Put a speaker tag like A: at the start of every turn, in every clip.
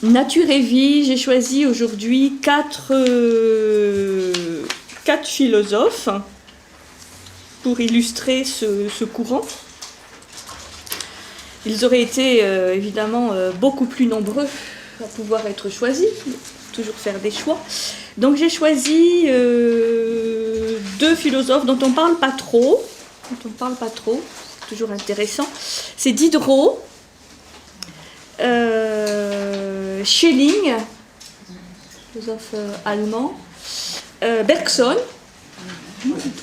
A: Nature et vie, j'ai choisi aujourd'hui quatre philosophes pour illustrer ce courant. Ils auraient été évidemment beaucoup plus nombreux à pouvoir être choisis, toujours faire des choix. Donc j'ai choisi deux philosophes dont on ne parle pas trop, c'est toujours intéressant. C'est Diderot, Schelling, philosophe allemand, Bergson,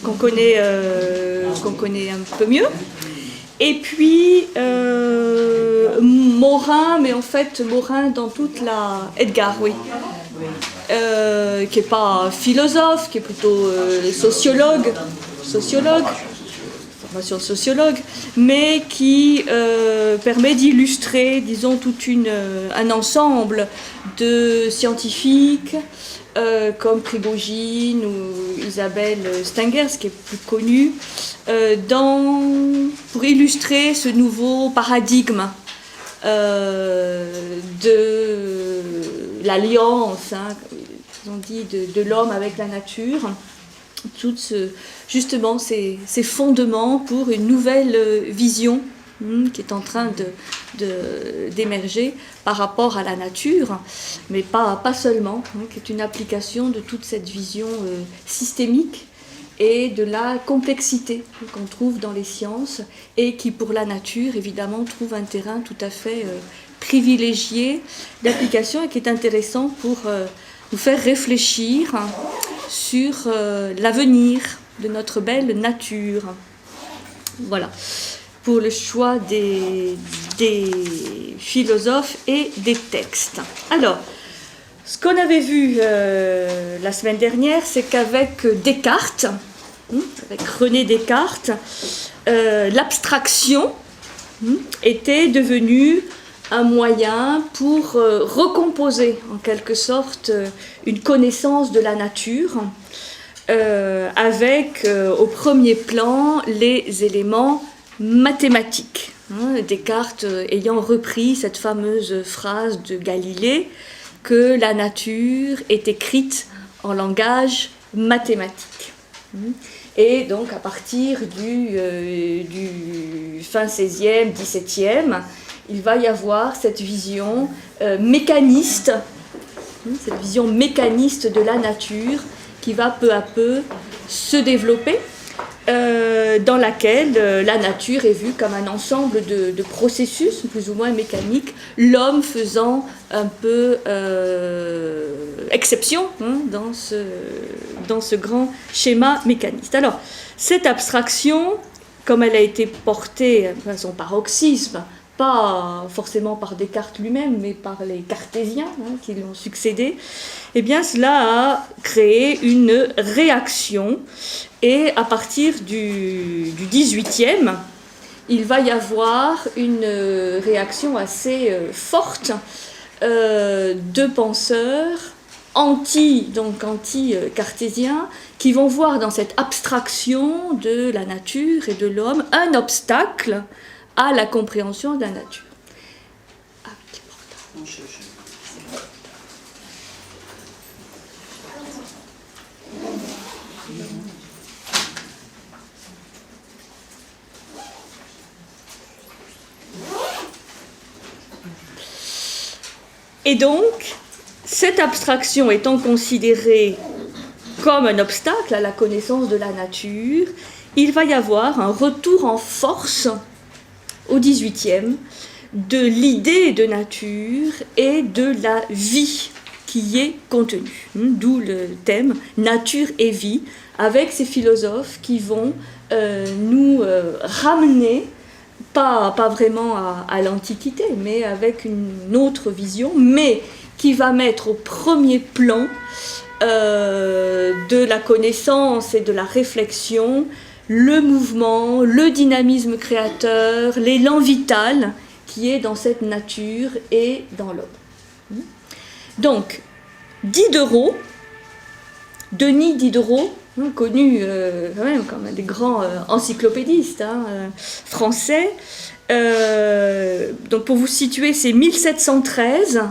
A: qu'on connaît un peu mieux, et puis Morin, mais en fait Morin dans toute la... Edgar, oui, qui n'est pas philosophe, qui est plutôt sociologue, formation de sociologue, mais qui permet d'illustrer, disons, un ensemble de scientifiques comme Prigogine ou Isabelle Stengers, qui est plus connue, pour illustrer ce nouveau paradigme de l'alliance, ils ont dit, de l'homme avec la nature. Justement ces fondements pour une nouvelle vision qui est en train d'émerger par rapport à la nature, mais pas seulement, qui est une application de toute cette vision systémique et de la complexité qu'on trouve dans les sciences et qui, pour la nature, évidemment, trouve un terrain tout à fait privilégié d'application et qui est intéressant pour nous faire réfléchir sur l'avenir de notre belle nature. Voilà, pour le choix des philosophes et des textes. Alors, ce qu'on avait vu la semaine dernière, c'est qu'avec Descartes, avec René Descartes, l'abstraction était devenue un moyen pour recomposer en quelque sorte une connaissance de la nature avec au premier plan les éléments mathématiques. Descartes ayant repris cette fameuse phrase de Galilée que la nature est écrite en langage mathématique. Et donc à partir du fin 16e, 17e, il va y avoir cette vision mécaniste, de la nature qui va peu à peu se développer, dans laquelle la nature est vue comme un ensemble de processus plus ou moins mécaniques, l'homme faisant un peu exception dans ce grand schéma mécaniste. Alors, cette abstraction, comme elle a été portée à son paroxysme, pas forcément par Descartes lui-même, mais par les cartésiens qui lui ont succédé, eh bien cela a créé une réaction. Et à partir du 18e, il va y avoir une réaction assez forte de penseurs anti-cartésiens qui vont voir dans cette abstraction de la nature et de l'homme un obstacle à la compréhension de la nature. Et donc, cette abstraction étant considérée comme un obstacle à la connaissance de la nature, il va y avoir un retour en force au XVIIIe de l'idée de nature et de la vie qui y est contenue. D'où le thème nature et vie, avec ces philosophes qui vont nous ramener pas vraiment à l'Antiquité, mais avec une autre vision, mais qui va mettre au premier plan de la connaissance et de la réflexion le mouvement, le dynamisme créateur, l'élan vital qui est dans cette nature et dans l'homme. Donc, Denis Diderot, connu quand même comme un des grands encyclopédistes français. Donc pour vous situer, c'est 1713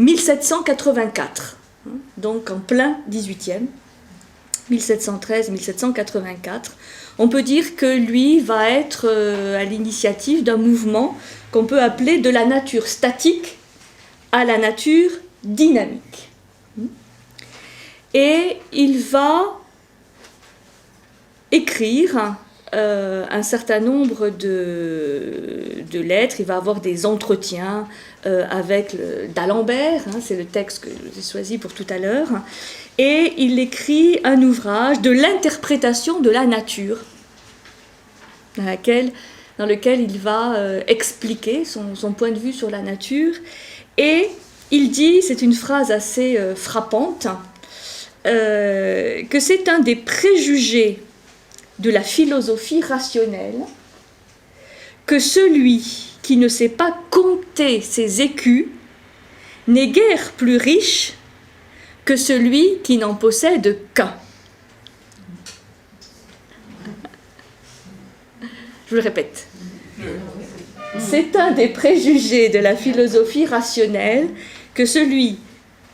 A: 1784, donc en plein 18e, 1713-1784. On peut dire que lui va être à l'initiative d'un mouvement qu'on peut appeler de la nature statique à la nature dynamique. Et il va écrire un certain nombre de lettres, il va avoir des entretiens avec d'Alembert, c'est le texte que j'ai choisi pour tout à l'heure, et il écrit un ouvrage de l'interprétation de la nature, dans lequel il va expliquer son point de vue sur la nature, et il dit, c'est une phrase assez frappante, que c'est un des préjugés de la philosophie rationnelle que celui qui ne sait pas compter ses écus n'est guère plus riche que celui qui n'en possède qu'un. Je vous le répète. C'est un des préjugés de la philosophie rationnelle que celui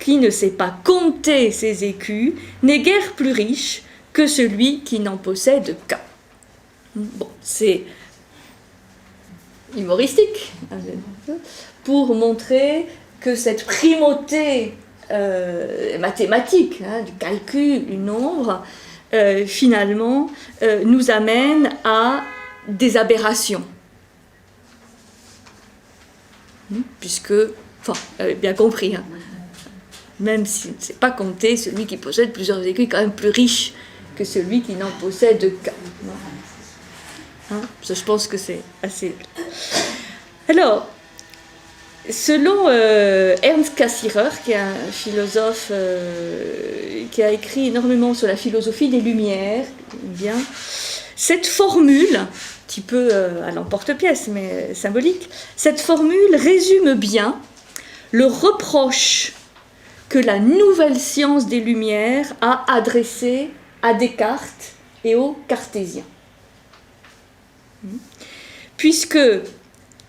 A: qui ne sait pas compter ses écus n'est guère plus riche que celui qui n'en possède qu'un. Bon, c'est humoristique, pour montrer que cette primauté mathématique, du calcul du nombre, finalement, nous amène à des aberrations. Puisque, bien compris, même s'il ne sait pas compter, celui qui possède plusieurs écus est quand même plus riche que celui qui n'en possède qu'un. Je pense que c'est assez... Alors, selon Ernst Cassirer, qui est un philosophe qui a écrit énormément sur la philosophie des Lumières, bien, cette formule, un petit peu à l'emporte-pièce, mais symbolique, cette formule résume bien le reproche que la nouvelle science des Lumières a adressé à Descartes et aux cartésiens. Puisque,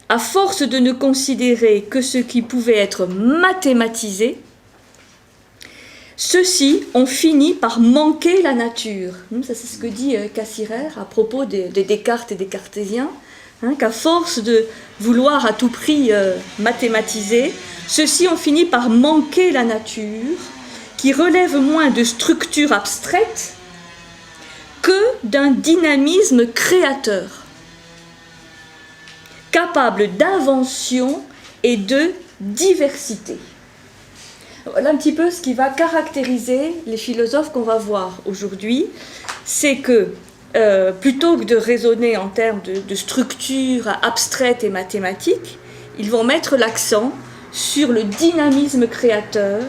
A: à force de ne considérer que ce qui pouvait être mathématisé, ceux-ci ont fini par manquer la nature. Ça, c'est ce que dit Cassirer à propos des Descartes et des cartésiens, qu'à force de vouloir à tout prix mathématiser, ceux-ci ont fini par manquer la nature, qui relève moins de structures abstraites que d'un dynamisme créateur, capable d'invention et de diversité. Voilà un petit peu ce qui va caractériser les philosophes qu'on va voir aujourd'hui, c'est que plutôt que de raisonner en termes de structure abstraite et mathématique, ils vont mettre l'accent sur le dynamisme créateur,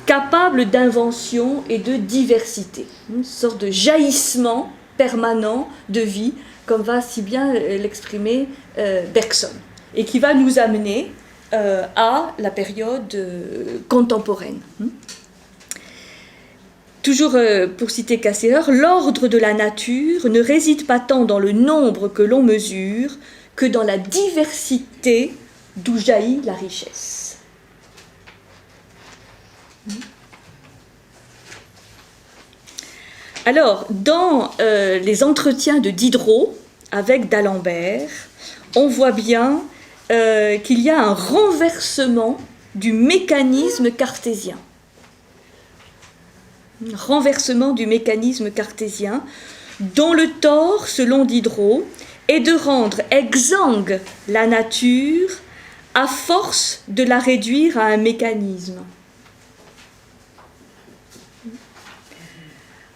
A: capable d'invention et de diversité, une sorte de jaillissement permanent de vie, comme va si bien l'exprimer Bergson, et qui va nous amener à la période contemporaine. Toujours pour citer Cassirer, l'ordre de la nature ne réside pas tant dans le nombre que l'on mesure que dans la diversité d'où jaillit la richesse. Alors, dans les entretiens de Diderot avec d'Alembert, on voit bien qu'il y a un renversement du mécanisme cartésien. Un renversement du mécanisme cartésien, dont le tort, selon Diderot, est de rendre exsangue la nature à force de la réduire à un mécanisme.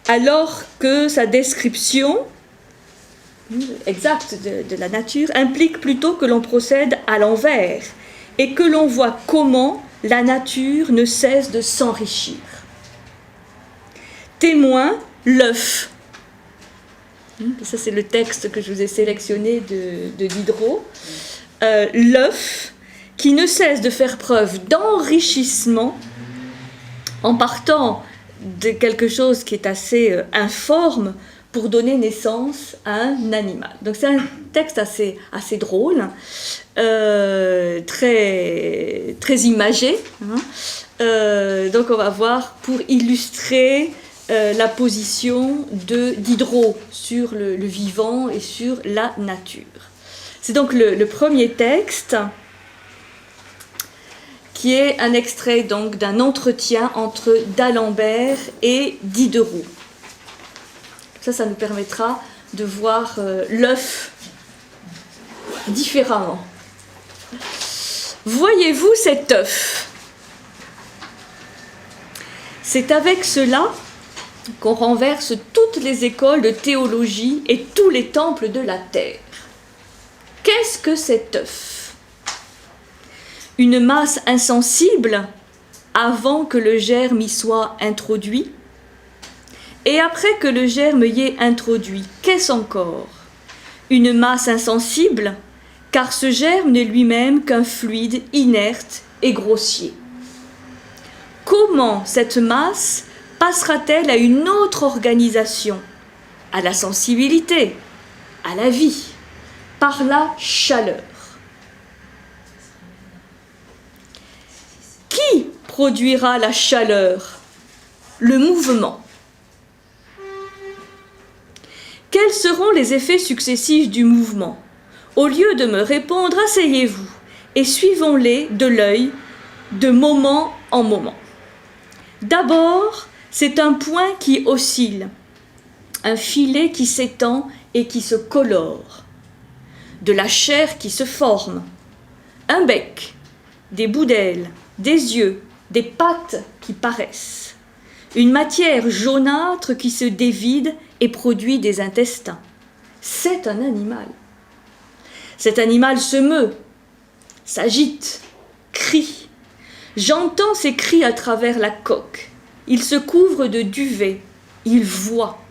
A: Alors que sa description exacte de la nature implique plutôt que l'on procède à l'envers et que l'on voit comment la nature ne cesse de s'enrichir. Témoin, l'œuf. Ça, c'est le texte que je vous ai sélectionné de Diderot. L'œuf qui ne cesse de faire preuve d'enrichissement en partant de quelque chose qui est assez informe pour donner naissance à un animal. Donc c'est un texte assez drôle, très, très imagé. Donc on va voir pour illustrer la position de Diderot sur le vivant et sur la nature. C'est donc le premier texte qui est un extrait donc d'un entretien entre d'Alembert et Diderot. Ça nous permettra de voir l'œuf différemment. Voyez-vous cet œuf? C'est avec cela qu'on renverse toutes les écoles de théologie et tous les temples de la terre. Qu'est-ce que cet œuf? Une masse insensible avant que le germe y soit introduit, et après que le germe y est introduit, qu'est-ce encore? Une masse insensible, car ce germe n'est lui-même qu'un fluide inerte et grossier. Comment cette masse passera-t-elle à une autre organisation, à la sensibilité, à la vie, par la chaleur? Qui produira la chaleur? Le mouvement. Quels seront les effets successifs du mouvement? Au lieu de me répondre, asseyez-vous et suivons-les de l'œil, de moment en moment. D'abord, c'est un point qui oscille, un filet qui s'étend et qui se colore, de la chair qui se forme, un bec, des bouts d'ailes, des yeux, des pattes qui paraissent, une matière jaunâtre qui se dévide et produit des intestins. C'est un animal. Cet animal se meut, s'agite, crie. J'entends ses cris à travers la coque. Il se couvre de duvet, il voit.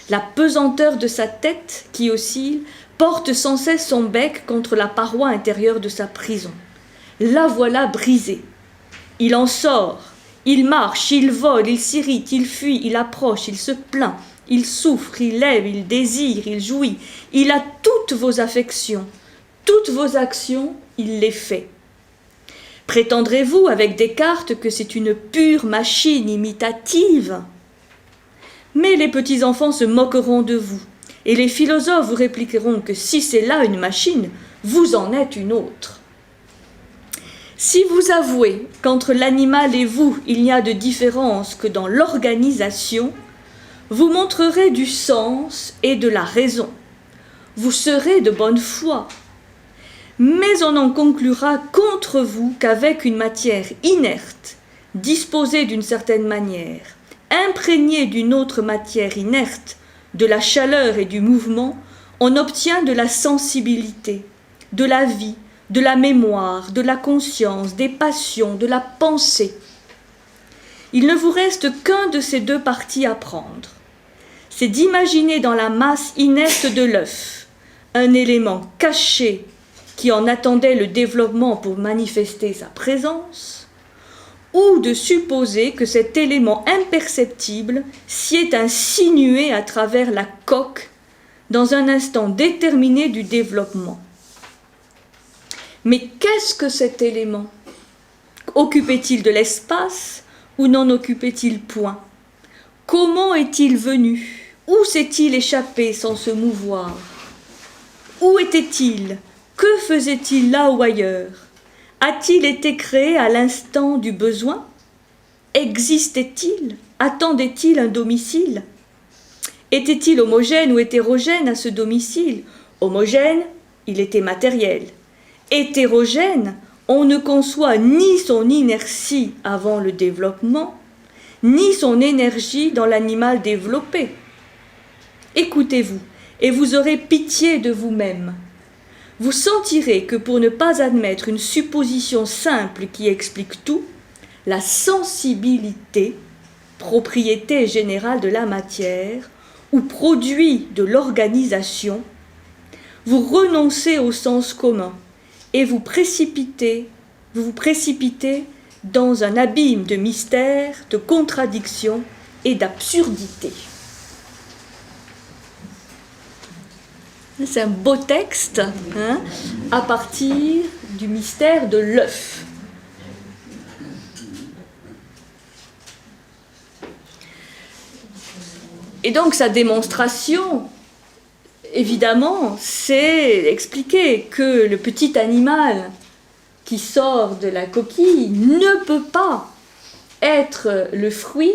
A: La pesanteur de sa tête, qui oscille, porte sans cesse son bec contre la paroi intérieure de sa prison. La voilà brisée. Il en sort, il marche, il vole, il s'irrite, il fuit, il approche, il se plaint, il souffre, il lève, il désire, il jouit. Il a toutes vos affections, toutes vos actions, il les fait. Prétendrez-vous avec Descartes que c'est une pure machine imitative? Mais les petits-enfants se moqueront de vous, et les philosophes vous répliqueront que si c'est là une machine, vous en êtes une autre. Si vous avouez qu'entre l'animal et vous, il n'y a de différence que dans l'organisation, vous montrerez du sens et de la raison. Vous serez de bonne foi. Mais on en conclura contre vous qu'avec une matière inerte, disposée d'une certaine manière, imprégnée d'une autre matière inerte, de la chaleur et du mouvement, on obtient de la sensibilité, de la vie, de la mémoire, de la conscience, des passions, de la pensée. Il ne vous reste qu'un de ces deux parties à prendre. C'est d'imaginer dans la masse inerte de l'œuf un élément caché qui en attendait le développement pour manifester sa présence, ou de supposer que cet élément imperceptible s'y est insinué à travers la coque dans un instant déterminé du développement. Mais qu'est-ce que cet élément? Occupait-il de l'espace ou n'en occupait-il point? Comment est-il venu? Où s'est-il échappé sans se mouvoir? Où était-il? Que faisait-il là ou ailleurs? A-t-il été créé à l'instant du besoin? Existait-il? Attendait-il un domicile? Était-il homogène ou hétérogène à ce domicile? Homogène, il était matériel. Hétérogène, on ne conçoit ni son inertie avant le développement, ni son énergie dans l'animal développé. Écoutez-vous, et vous aurez pitié de vous-même. Vous sentirez que pour ne pas admettre une supposition simple qui explique tout, la sensibilité, propriété générale de la matière, ou produit de l'organisation, vous renoncez au sens commun et vous vous précipitez dans un abîme de mystère, de contradictions et d'absurdité. C'est un beau texte, hein, à partir du mystère de l'œuf. Et donc sa démonstration, évidemment, c'est expliquer que le petit animal qui sort de la coquille ne peut pas être le fruit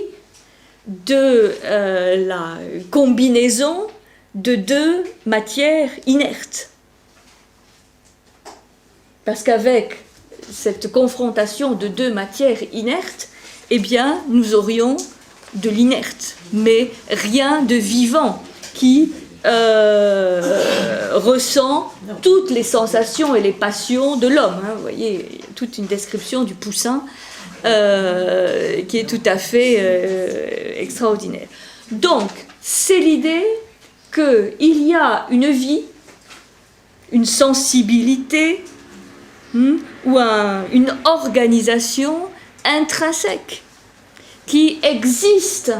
A: de la combinaison de deux matières inertes. Parce qu'avec cette confrontation de deux matières inertes, eh bien, nous aurions de l'inerte, mais rien de vivant qui ressent toutes les sensations et les passions de l'homme. Hein. Vous voyez, il y a toute une description du poussin qui est tout à fait extraordinaire. Donc, c'est l'idée qu'il y a une vie, une sensibilité ou une organisation intrinsèque qui existe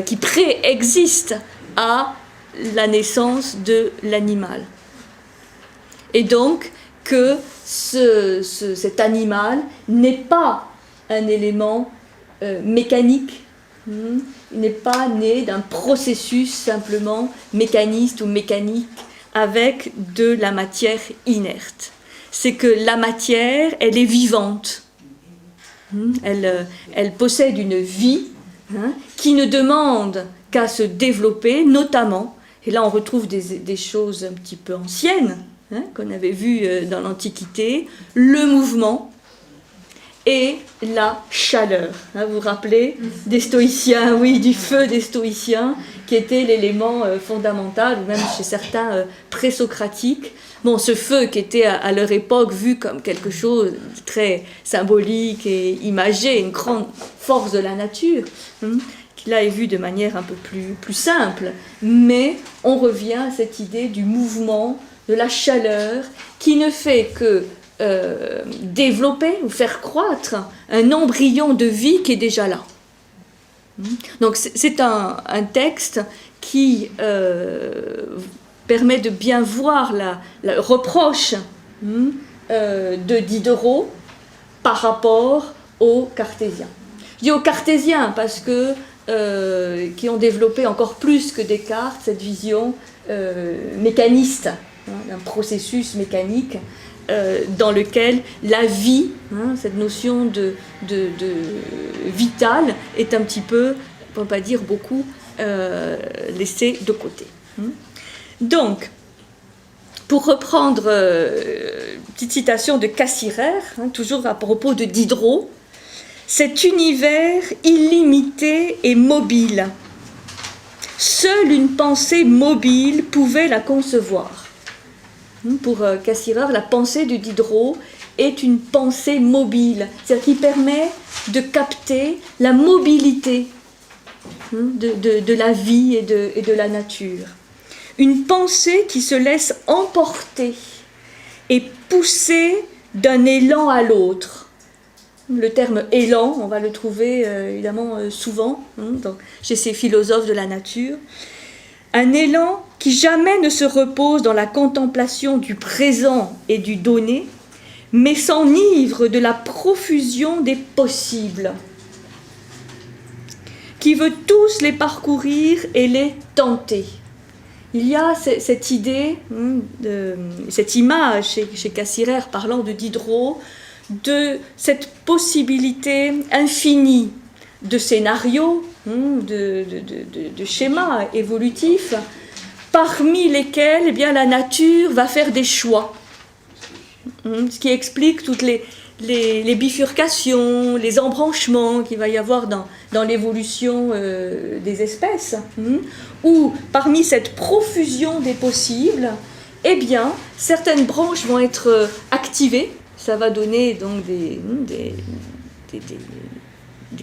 A: qui préexiste à la naissance de l'animal. Et donc que cet animal n'est pas un élément mécanique, il n'est pas né d'un processus simplement mécaniste ou mécanique avec de la matière inerte. C'est que la matière, elle est vivante. Elle possède une vie qui ne demande qu'à se développer, notamment, et là on retrouve des choses un petit peu anciennes, qu'on avait vues dans l'Antiquité, le mouvement et la chaleur. Vous vous rappelez des stoïciens, oui, du feu des stoïciens, qui était l'élément fondamental, ou même chez certains présocratiques. Bon, ce feu qui était à leur époque vu comme quelque chose de très symbolique et imagé, une grande force de la nature, qui là est vu de manière un peu plus simple. Mais on revient à cette idée du mouvement, de la chaleur, qui ne fait que développer ou faire croître un embryon de vie qui est déjà là. Donc c'est un texte qui permet de bien voir le reproche de Diderot par rapport aux cartésiens. Je dis aux cartésiens parce que qui ont développé encore plus que Descartes cette vision mécaniste, d'un processus mécanique dans lequel la vie, cette notion de vital, est un petit peu, pour ne pas dire beaucoup, laissée de côté. Donc, pour reprendre une petite citation de Cassirer, toujours à propos de Diderot, cet univers illimité et mobile, seule une pensée mobile pouvait la concevoir. Pour Cassirer, la pensée de Diderot est une pensée mobile, c'est-à-dire qui permet de capter la mobilité de la vie et de la nature. Une pensée qui se laisse emporter et pousser d'un élan à l'autre. Le terme élan, on va le trouver évidemment souvent chez ces philosophes de la nature. Un élan qui jamais ne se repose dans la contemplation du présent et du donné, mais s'enivre de la profusion des possibles, qui veut tous les parcourir et les tenter. Il y a cette idée, cette image chez Cassirer parlant de Diderot, de cette possibilité infinie de scénarios, de schémas évolutifs, parmi lesquels eh bien, la nature va faire des choix, ce qui explique toutes les bifurcations, les embranchements qu'il va y avoir dans l'évolution des espèces, où parmi cette profusion des possibles, eh bien, certaines branches vont être activées, ça va donner donc des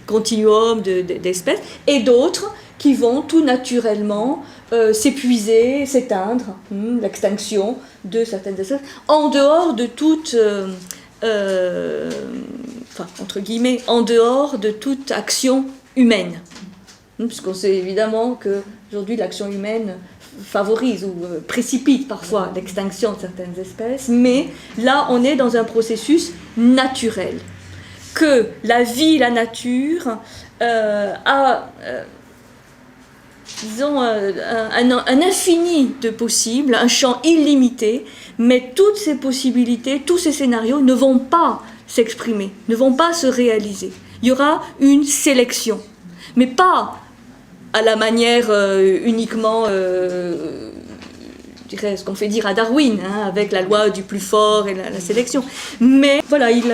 A: continuums d'espèces, et d'autres qui vont tout naturellement s'épuiser, s'éteindre, l'extinction de certaines espèces, en dehors de toute, entre guillemets, en dehors de toute action humaine. Puisqu'on sait évidemment qu'aujourd'hui l'action humaine favorise ou précipite parfois l'extinction de certaines espèces, mais là on est dans un processus naturel, que la vie, la nature a disons un infini de possibles, un champ illimité, mais toutes ces possibilités, tous ces scénarios ne vont pas s'exprimer, ne vont pas se réaliser. Il y aura une sélection, mais pas à la manière uniquement, je dirais, ce qu'on fait dire à Darwin, hein, avec la loi du plus fort et la sélection. Mais voilà, il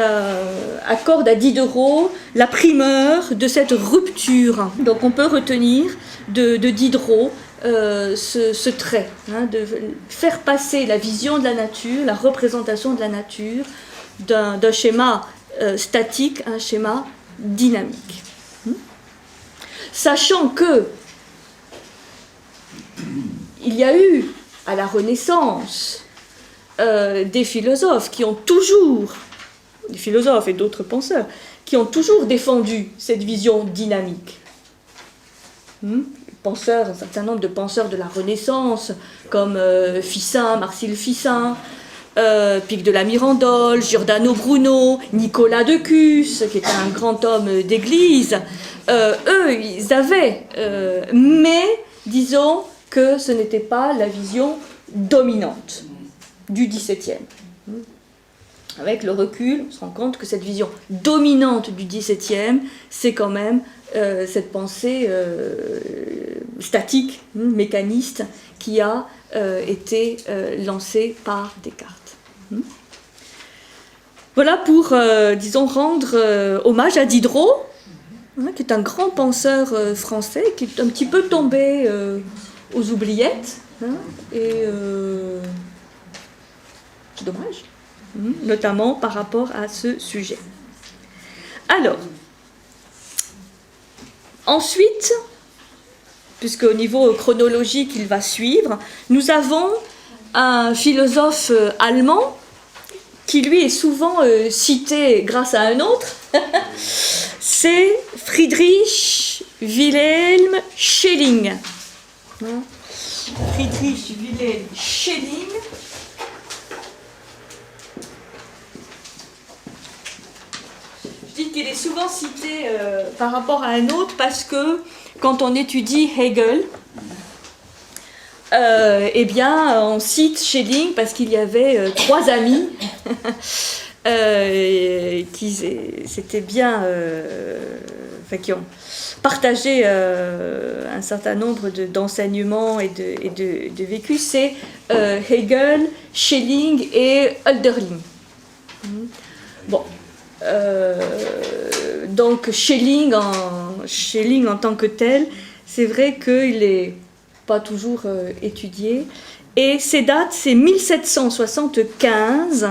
A: accorde à Diderot la primeur de cette rupture. Donc on peut retenir de Diderot ce trait, hein, de faire passer la vision de la nature, la représentation de la nature, d'un schéma statique à un schéma dynamique. Sachant que il y a eu à la Renaissance des philosophes qui ont toujours, des philosophes et d'autres penseurs, qui ont toujours défendu cette vision dynamique. Penseurs, un certain nombre de penseurs de la Renaissance, comme Ficin, Marcille Ficin, Pic de la Mirandole, Giordano Bruno, Nicolas de Cus, qui était un grand homme d'église, eux, ils avaient, mais disons que ce n'était pas la vision dominante du XVIIe. Avec le recul, on se rend compte que cette vision dominante du XVIIe, c'est quand même cette pensée statique, mécaniste, qui a été lancée par Descartes. Voilà pour, disons, rendre hommage à Diderot, qui est un grand penseur français, qui est un petit peu tombé aux oubliettes, et c'est dommage, notamment par rapport à ce sujet. Alors, ensuite, puisqu'au niveau chronologique il va suivre, nous avons un philosophe allemand qui lui est souvent cité grâce à un autre, c'est Friedrich Wilhelm Schelling. Friedrich Wilhelm Schelling. Je dis qu'il est souvent cité par rapport à un autre parce que quand on étudie Hegel, eh bien, on cite Schelling parce qu'il y avait trois amis qui s'étaient bien, qui ont partagé un certain nombre d'enseignements et de vécus. C'est Hegel, Schelling et Hölderlin. Bon. Donc Schelling en tant que tel, c'est vrai qu'il n'est pas toujours étudié. Et ces dates, c'est 1775,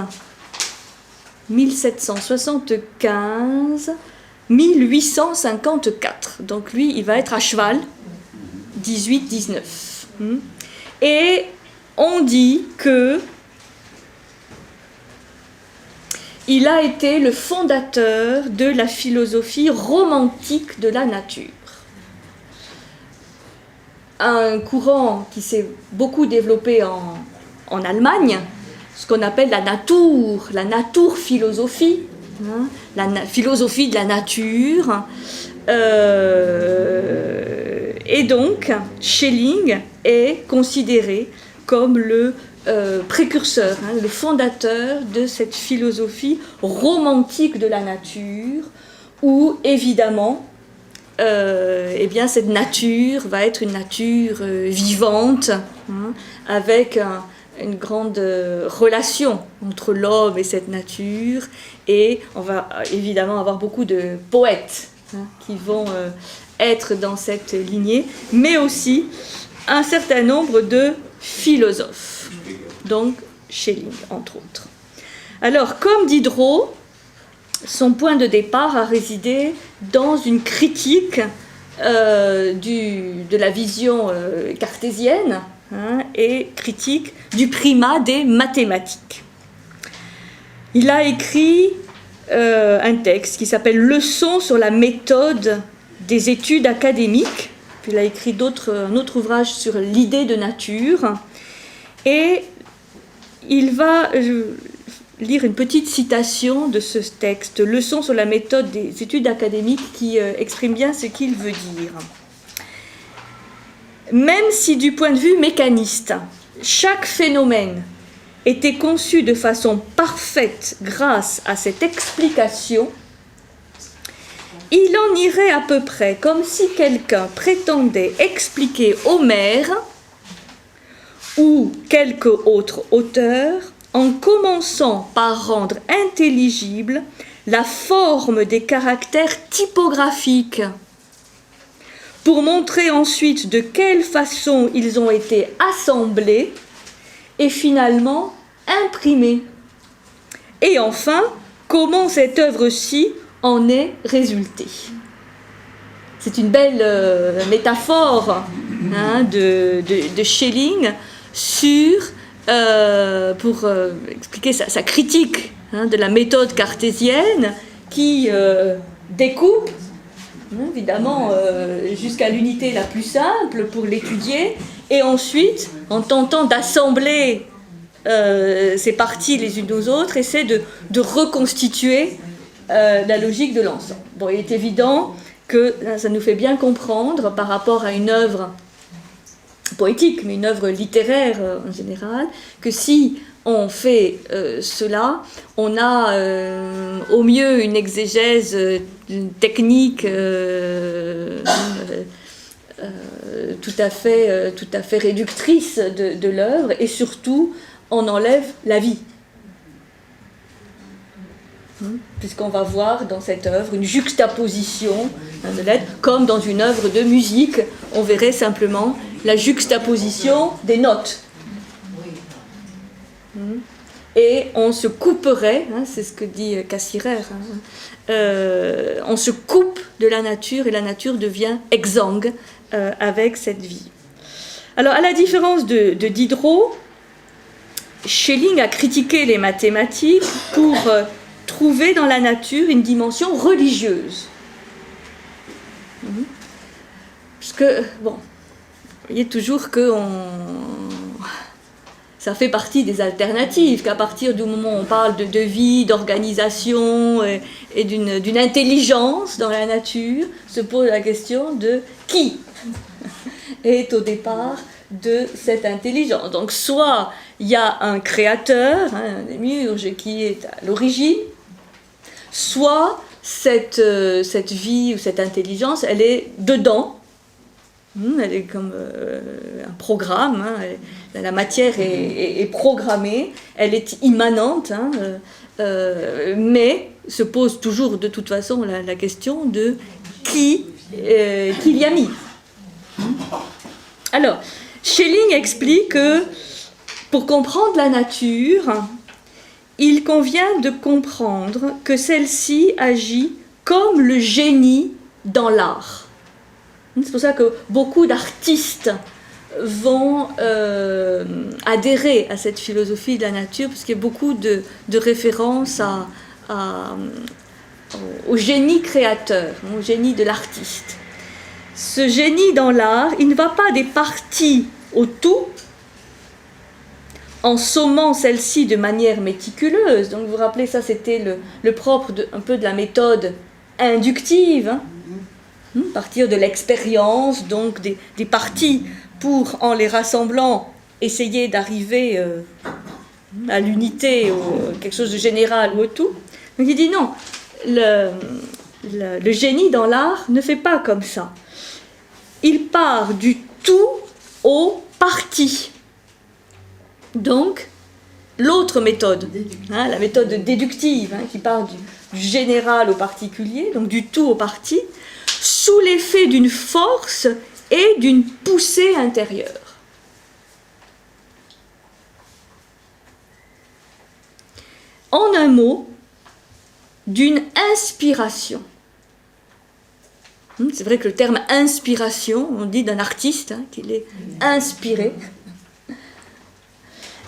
A: 1854. Donc lui, il va être à cheval, 18-19. Et on dit que il a été le fondateur de la philosophie romantique de la nature. Un courant qui s'est beaucoup développé en Allemagne, ce qu'on appelle la Naturphilosophie, la philosophie de la nature. Et donc, Schelling est considéré comme le précurseur, le fondateur de cette philosophie romantique de la nature, où évidemment, eh bien, cette nature va être une nature vivante, avec une grande relation entre l'homme et cette nature, et on va évidemment avoir beaucoup de poètes qui vont être dans cette lignée, mais aussi un certain nombre de philosophes, donc Schelling entre autres. Alors, comme Diderot, son point de départ a résidé dans une critique de la vision cartésienne et critique du primat des mathématiques. Il a écrit un texte qui s'appelle « Leçons sur la méthode des études académiques », puis il a écrit un autre ouvrage sur l'idée de nature, et il va lire une petite citation de ce texte, Leçon sur la méthode des études académiques, qui exprime bien ce qu'il veut dire. Même si du point de vue mécaniste, chaque phénomène était conçu de façon parfaite grâce à cette explication, il en irait à peu près comme si quelqu'un prétendait expliquer Homère ou quelque autre auteur en commençant par rendre intelligible la forme des caractères typographiques, pour montrer ensuite de quelle façon ils ont été assemblés et finalement imprimés. Et enfin, comment cette œuvre-ci en est résultée. C'est une belle métaphore de Schelling pour expliquer sa critique de la méthode cartésienne qui découpe, évidemment, jusqu'à l'unité la plus simple pour l'étudier, et ensuite, en tentant d'assembler ces parties les unes aux autres, essaie de reconstituer la logique de l'ensemble. Bon, il est évident que ça nous fait bien comprendre, par rapport à une œuvre poétique, mais une œuvre littéraire en général, que si on fait cela, on a au mieux une exégèse technique tout à fait réductrice de l'œuvre, et surtout on enlève la vie. Puisqu'on va voir dans cette œuvre une juxtaposition de lettres, comme dans une œuvre de musique, on verrait simplement la juxtaposition des notes. Et on se couperait, c'est ce que dit Cassirer, on se coupe de la nature et la nature devient exsangue avec cette vie. Alors, à la différence de Diderot, Schelling a critiqué les mathématiques pour trouver dans la nature une dimension religieuse. Parce que, bon, vous voyez toujours que ça fait partie des alternatives, qu'à partir du moment où on parle de vie, d'organisation et d'une intelligence dans la nature, se pose la question de qui est au départ de cette intelligence. Donc soit il y a un créateur, un démiurge qui est à l'origine, soit cette vie ou cette intelligence, elle est dedans, elle est comme un programme, la matière est programmée, elle est immanente, mais se pose toujours de toute façon la question de qui l'y a mis. Alors, Schelling explique que pour comprendre la nature, il convient de comprendre que celle-ci agit comme le génie dans l'art. C'est pour ça que beaucoup d'artistes vont adhérer à cette philosophie de la nature, parce qu'il y a beaucoup de références au génie créateur, au génie de l'artiste. Ce génie dans l'art, il ne va pas des parties au tout, en sommant celle-ci de manière méticuleuse. Donc vous vous rappelez, ça c'était le propre un peu de la méthode inductive, partir de l'expérience, donc des parties, pour, en les rassemblant, essayer d'arriver à l'unité, ou quelque chose de général ou au tout. Donc il dit non, le génie dans l'art ne fait pas comme ça. Il part du tout au parti. Donc, l'autre méthode, la méthode déductive, qui part du général au particulier, donc du tout au parti, sous l'effet d'une force et d'une poussée intérieure. En un mot, d'une inspiration. C'est vrai que le terme inspiration, on dit d'un artiste qu'il est inspiré.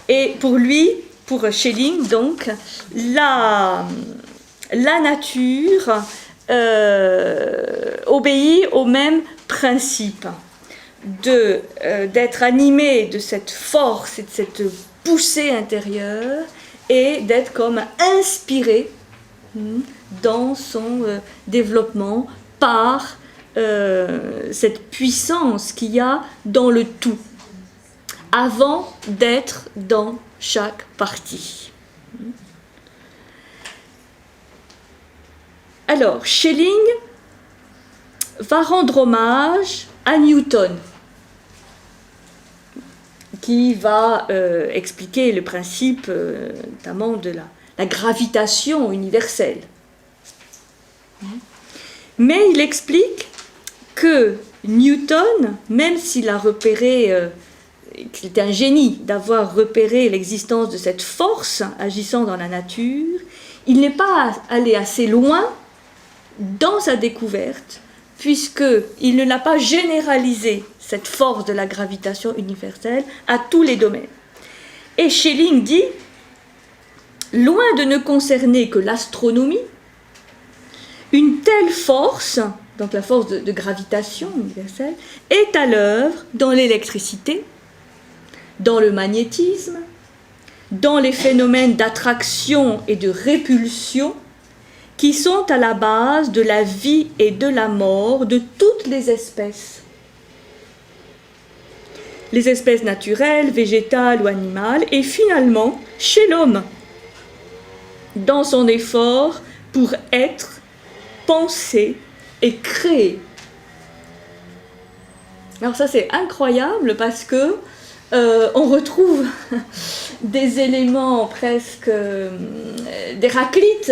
A: Et pour lui, pour Schelling, donc, la nature obéit aux mêmes principe d'être animé de cette force et de cette poussée intérieure et d'être comme inspiré dans son développement par cette puissance qu'il y a dans le tout, avant d'être dans chaque partie. Alors, Schelling va rendre hommage à Newton, qui va expliquer le principe notamment de la gravitation universelle. Mais il explique que Newton, même s'il a repéré, qu'il était un génie d'avoir repéré l'existence de cette force agissant dans la nature, il n'est pas allé assez loin dans sa découverte, puisqu'il ne l'a pas généralisé, cette force de la gravitation universelle, à tous les domaines. Et Schelling dit, loin de ne concerner que l'astronomie, une telle force, donc la force de gravitation universelle, est à l'œuvre dans l'électricité, dans le magnétisme, dans les phénomènes d'attraction et de répulsion, qui sont à la base de la vie et de la mort de toutes les espèces naturelles, végétales ou animales, et finalement chez l'homme, dans son effort pour être, penser et créer. Alors ça c'est incroyable parce que on retrouve des éléments presque d'Héraclite,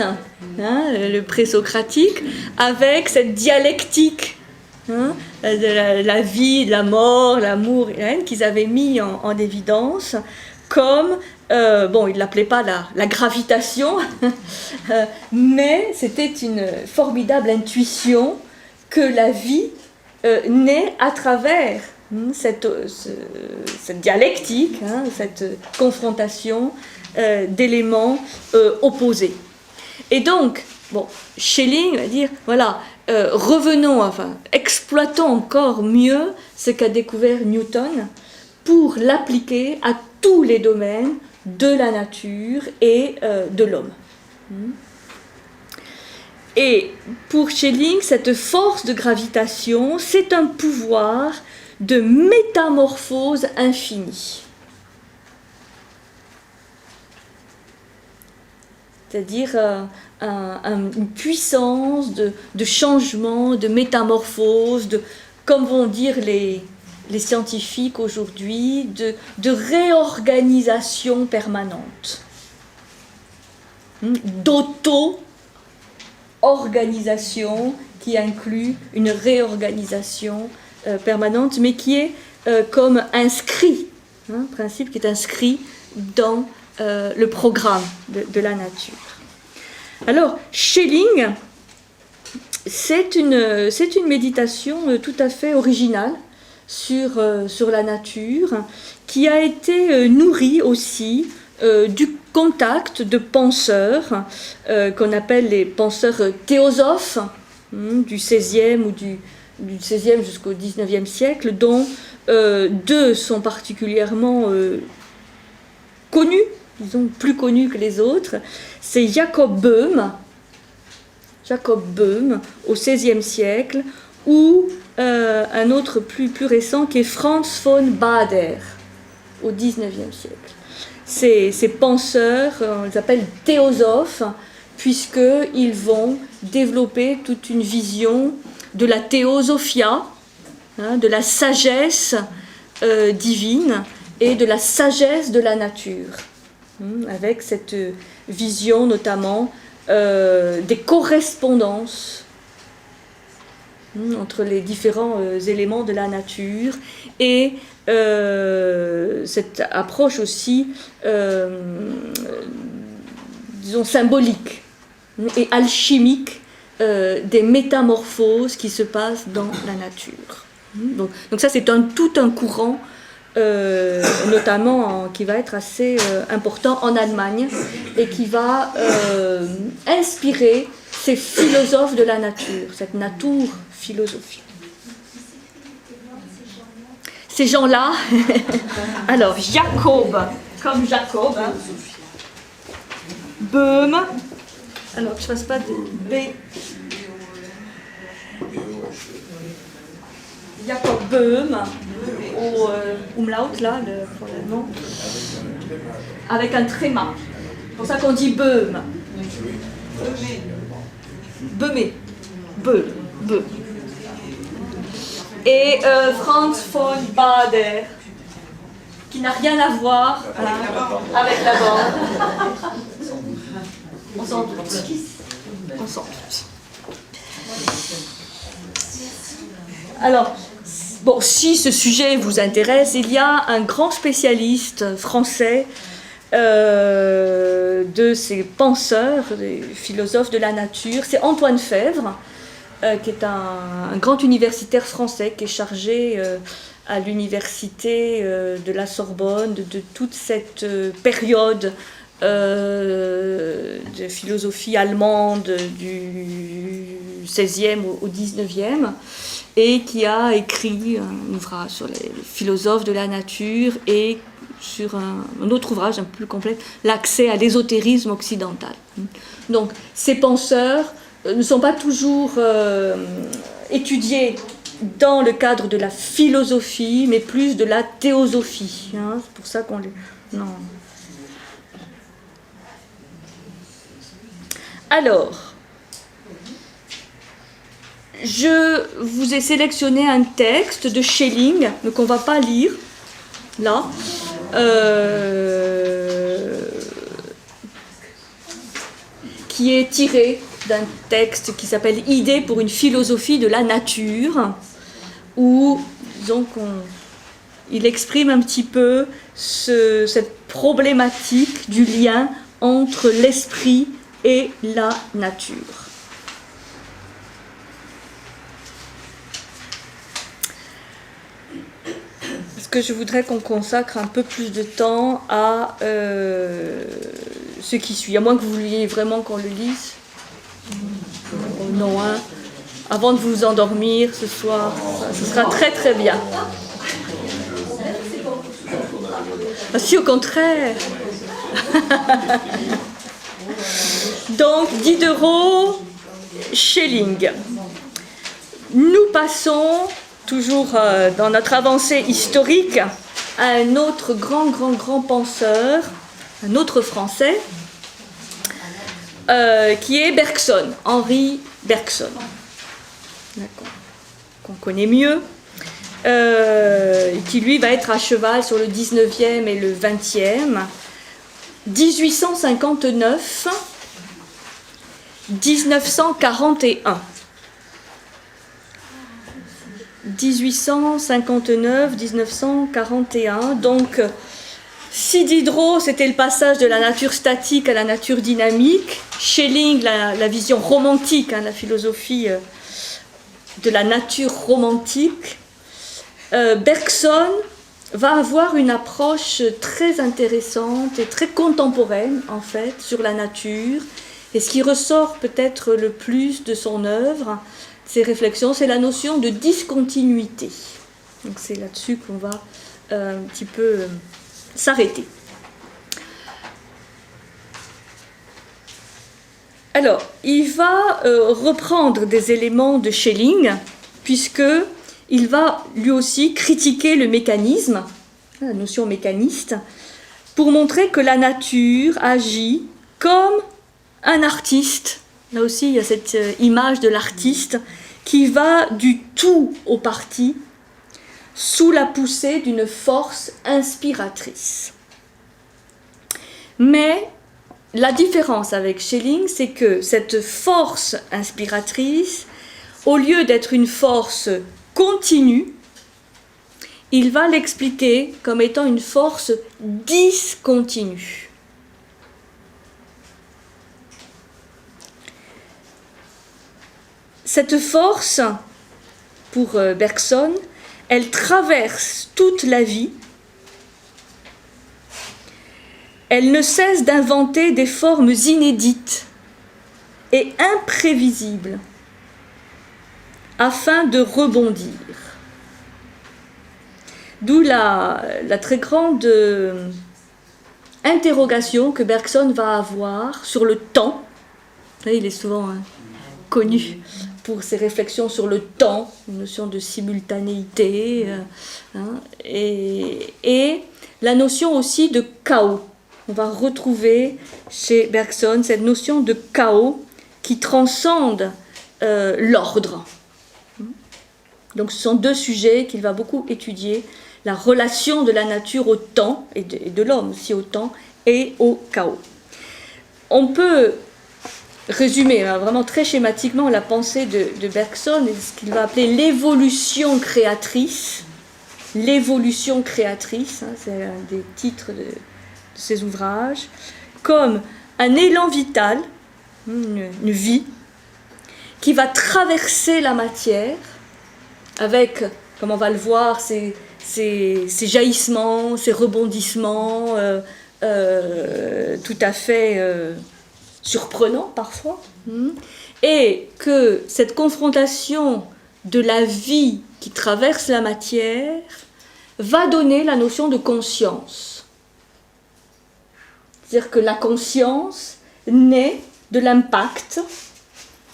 A: le présocratique, avec cette dialectique de la vie, de la mort, l'amour et la haine qu'ils avaient mis en évidence comme, bon, ils ne l'appelaient pas la gravitation, mais c'était une formidable intuition que la vie naît à travers cette dialectique, cette confrontation d'éléments opposés. Et donc, bon, Schelling va dire, voilà, revenons, enfin, exploitons encore mieux ce qu'a découvert Newton pour l'appliquer à tous les domaines de la nature et de l'homme. Et pour Schelling, cette force de gravitation, c'est un pouvoir de métamorphose infinie. C'est-à-dire une puissance de changement, de métamorphose, comme vont dire les scientifiques aujourd'hui, de réorganisation permanente, d'auto-organisation qui inclut une réorganisation permanente, mais qui est comme inscrit, principe qui est inscrit dans le programme de la nature. Alors, Schelling, c'est une méditation tout à fait originale sur la nature, qui a été nourrie aussi du contact de penseurs qu'on appelle les penseurs théosophes du XVIe ou du XVIe jusqu'au XIXe siècle, dont deux sont particulièrement connus, disons plus connus que les autres. C'est Jacob Böhm au XVIe siècle, ou un autre plus récent qui est Franz von Baader au XIXe siècle. Ces penseurs, on les appelle théosophes, puisqu'ils vont développer toute une vision de la théosophia, de la sagesse divine et de la sagesse de la nature, avec cette vision notamment des correspondances entre les différents éléments de la nature et cette approche aussi, disons, symbolique et alchimique des métamorphoses qui se passent dans la nature. Donc ça, c'est tout un courant, notamment qui va être assez important en Allemagne et qui va inspirer ces philosophes de la nature, cette nature-philosophie. ces gens-là. Alors, Jacob, comme Jacob. Hein. Böhm. Alors, que je ne fasse pas de B. Jacob Böhm, au umlaut, là, pour le nom, avec un tréma. C'est pour ça qu'on dit Böhm. Böhmé. Böhm. Et Franz von Baader, qui n'a rien à voir avec la bande. On s'en doute. On s'en doute. Alors, bon, si ce sujet vous intéresse, il y a un grand spécialiste français de ces penseurs, des philosophes de la nature, c'est Antoine Fèvre, qui est un grand universitaire français qui est chargé à l'université de la Sorbonne de toute cette période de philosophie allemande du XVIe au XIXe, et qui a écrit un ouvrage sur les philosophes de la nature et sur un autre ouvrage un peu plus complet, l'accès à l'ésotérisme occidental. Donc ces penseurs ne sont pas toujours étudiés dans le cadre de la philosophie, mais plus de la théosophie. Hein. C'est pour ça qu'on les... Non. Alors, je vous ai sélectionné un texte de Schelling, mais qu'on ne va pas lire, là, qui est tiré d'un texte qui s'appelle « Idées pour une philosophie de la nature », où, disons, il exprime un petit peu cette problématique du lien entre l'esprit et la nature. Parce que je voudrais qu'on consacre un peu plus de temps à ce qui suit, à moins que vous vouliez vraiment qu'on le lise. Non, hein. Avant de vous endormir ce soir, ce sera très très bien. Ah, si, au contraire. Donc, Diderot, Schelling. Nous passons, toujours dans notre avancée historique, à un autre grand penseur, un autre Français, qui est Bergson, Henri Bergson, qu'on connaît mieux, qui lui va être à cheval sur le 19e et le 20e, 1859, 1941. 1859-1941, donc si Diderot c'était le passage de la nature statique à la nature dynamique, Schelling la vision romantique, hein, la philosophie de la nature romantique, Bergson va avoir une approche très intéressante et très contemporaine en fait sur la nature, et ce qui ressort peut-être le plus de son œuvre, ces réflexions, c'est la notion de discontinuité. Donc c'est là-dessus qu'on va un petit peu s'arrêter. Alors, il va reprendre des éléments de Schelling, puisqu'il va lui aussi critiquer le mécanisme, la notion mécaniste, pour montrer que la nature agit comme un artiste. Là aussi, il y a cette image de l'artiste qui va du tout au parti sous la poussée d'une force inspiratrice. Mais la différence avec Schelling, c'est que cette force inspiratrice, au lieu d'être une force continue, il va l'expliquer comme étant une force discontinue. Cette force, pour Bergson, elle traverse toute la vie. Elle ne cesse d'inventer des formes inédites et imprévisibles afin de rebondir. D'où la très grande interrogation que Bergson va avoir sur le temps. Là, il est souvent connu pour ses réflexions sur le temps, une notion de simultanéité, et la notion aussi de chaos. On va retrouver chez Bergson cette notion de chaos qui transcende l'ordre. Donc ce sont deux sujets qu'il va beaucoup étudier, la relation de la nature au temps, et de l'homme aussi au temps, et au chaos. On peut résumer vraiment très schématiquement la pensée de Bergson et ce qu'il va appeler l'évolution créatrice. L'évolution créatrice, c'est un des titres de ses ouvrages, comme un élan vital, une vie, qui va traverser la matière avec, comme on va le voir, ces jaillissements, ces rebondissements tout à fait surprenants parfois, et que cette confrontation de la vie qui traverse la matière va donner la notion de conscience. C'est-à-dire que la conscience naît de l'impact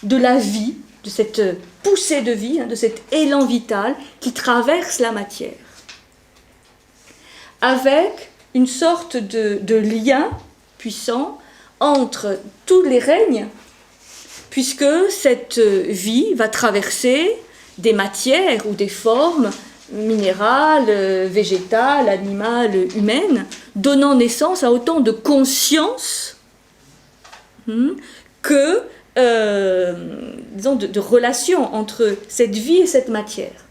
A: de la vie, de cette poussée de vie, de cet élan vital qui traverse la matière, avec une sorte de lien puissant entre tous les règnes, puisque cette vie va traverser des matières ou des formes minérales, végétales, animales, humaines, donnant naissance à autant de conscience que disons de relations entre cette vie et cette matière.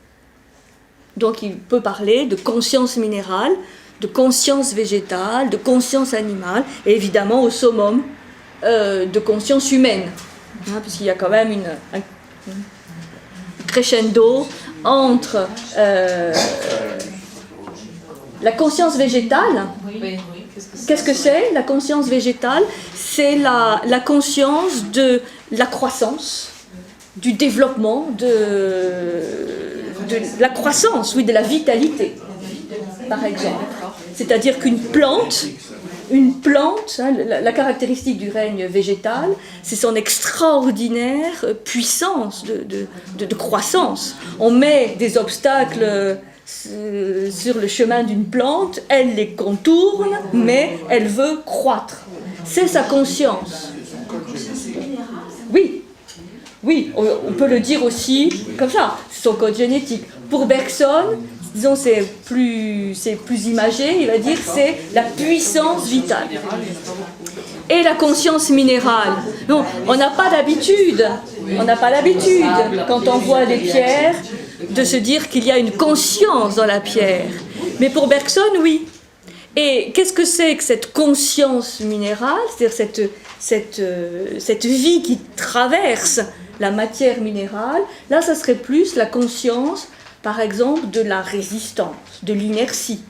A: Donc il peut parler de conscience minérale, de conscience végétale, de conscience animale, et évidemment au summum de conscience humaine, puisqu'il y a quand même un crescendo entre la conscience végétale. Qu'est-ce que c'est la conscience végétale? C'est la conscience de la croissance, du développement, de la croissance, oui, de la vitalité, par exemple. C'est-à-dire qu'une plante, la caractéristique du règne végétal, c'est son extraordinaire puissance de croissance. On met des obstacles sur le chemin d'une plante, elle les contourne, mais elle veut croître. C'est sa conscience. Oui, on peut le dire aussi comme ça, c'est son code génétique. Pour Bergson, disons c'est plus imagé, il va dire c'est la puissance vitale. Et la conscience minérale. Non, on n'a pas l'habitude, quand on voit des pierres, de se dire qu'il y a une conscience dans la pierre. Mais pour Bergson, oui. Et qu'est-ce que c'est que cette conscience minérale, c'est-à-dire cette vie qui traverse la matière minérale? Là, ça serait plus la conscience, par exemple, de la résistance, de l'inertie.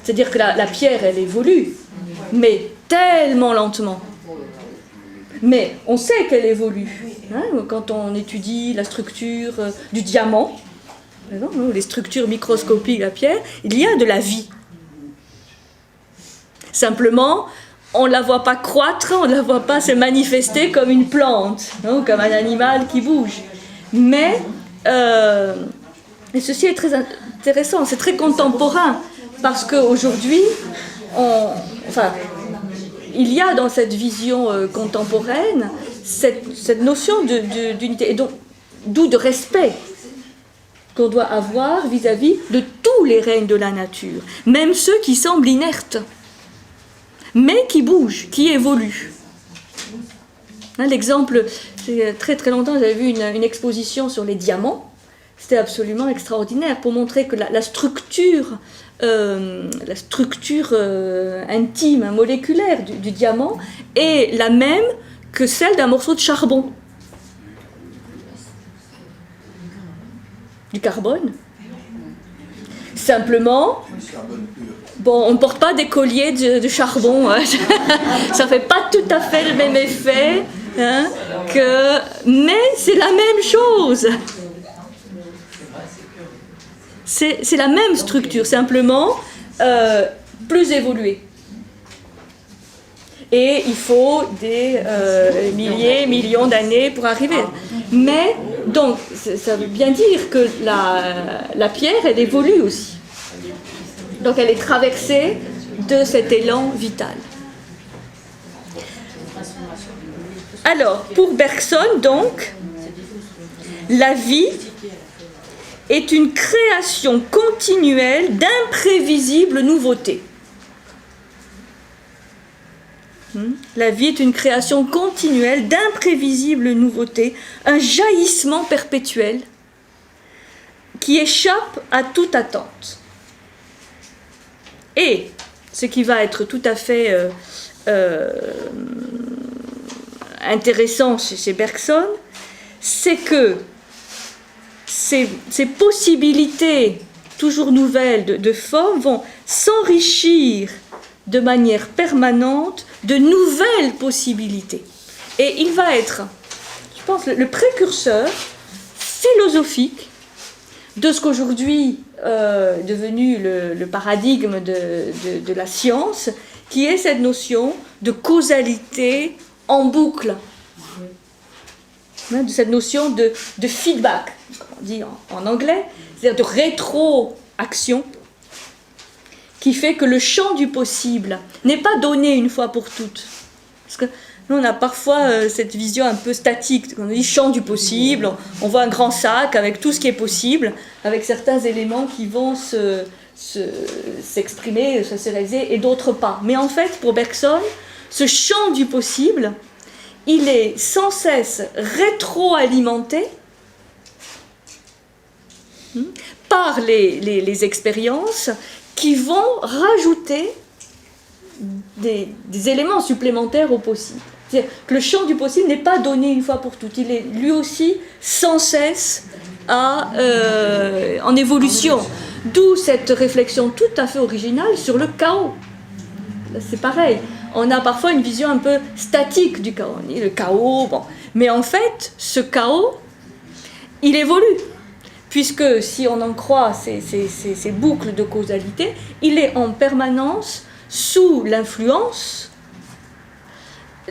A: C'est-à-dire que la pierre, elle évolue, mais tellement lentement. Mais on sait qu'elle évolue. Quand on étudie la structure du diamant, les structures microscopiques de la pierre, il y a de la vie. Simplement, on ne la voit pas croître, on ne la voit pas se manifester comme une plante, comme un animal qui bouge. Mais et ceci est très intéressant, c'est très contemporain, parce qu'aujourd'hui, il y a dans cette vision contemporaine cette notion d'unité, et donc d'où de respect qu'on doit avoir vis-à-vis de tous les règnes de la nature, même ceux qui semblent inertes, mais qui bougent, qui évoluent. L'exemple, c'est très très longtemps, j'avais vu une exposition sur les diamants, c'était absolument extraordinaire pour montrer que la structure intime, moléculaire du diamant est la même que celle d'un morceau de charbon. Du carbone. Simplement, on ne porte pas des colliers de charbon, ça ne fait pas tout à fait le même effet, mais c'est la même chose. C'est la même structure, simplement plus évoluée. Et il faut des millions d'années pour arriver. Mais, donc, ça veut bien dire que la pierre, elle évolue aussi. Donc, elle est traversée de cet élan vital. Alors, pour Bergson, donc, la vie est une création continuelle d'imprévisibles nouveautés. La vie est une création continuelle d'imprévisibles nouveautés, un jaillissement perpétuel qui échappe à toute attente. Et ce qui va être tout à fait intéressant chez Bergson, c'est que ces possibilités toujours nouvelles de forme vont s'enrichir de manière permanente de nouvelles possibilités. Et il va être, je pense, le précurseur philosophique de ce qu'aujourd'hui est devenu le paradigme de la science, qui est cette notion de causalité en boucle, de cette notion de feedback, comme on dit en anglais, c'est-à-dire de rétroaction, qui fait que le champ du possible n'est pas donné une fois pour toutes. Parce que nous, on a parfois cette vision un peu statique, on dit champ du possible, on voit un grand sac avec tout ce qui est possible, avec certains éléments qui vont s'exprimer, se réaliser, et d'autres pas. Mais en fait, pour Bergson, ce champ du possible, il est sans cesse rétroalimenté par les expériences qui vont rajouter des éléments supplémentaires au possible. C'est-à-dire que le champ du possible n'est pas donné une fois pour toutes, il est lui aussi sans cesse en évolution. D'où cette réflexion tout à fait originale sur le chaos. Là, c'est pareil, on a parfois une vision un peu statique du chaos. On dit le chaos, bon. Mais en fait, ce chaos, il évolue. Puisque si on en croit ces boucles de causalité, il est en permanence sous l'influence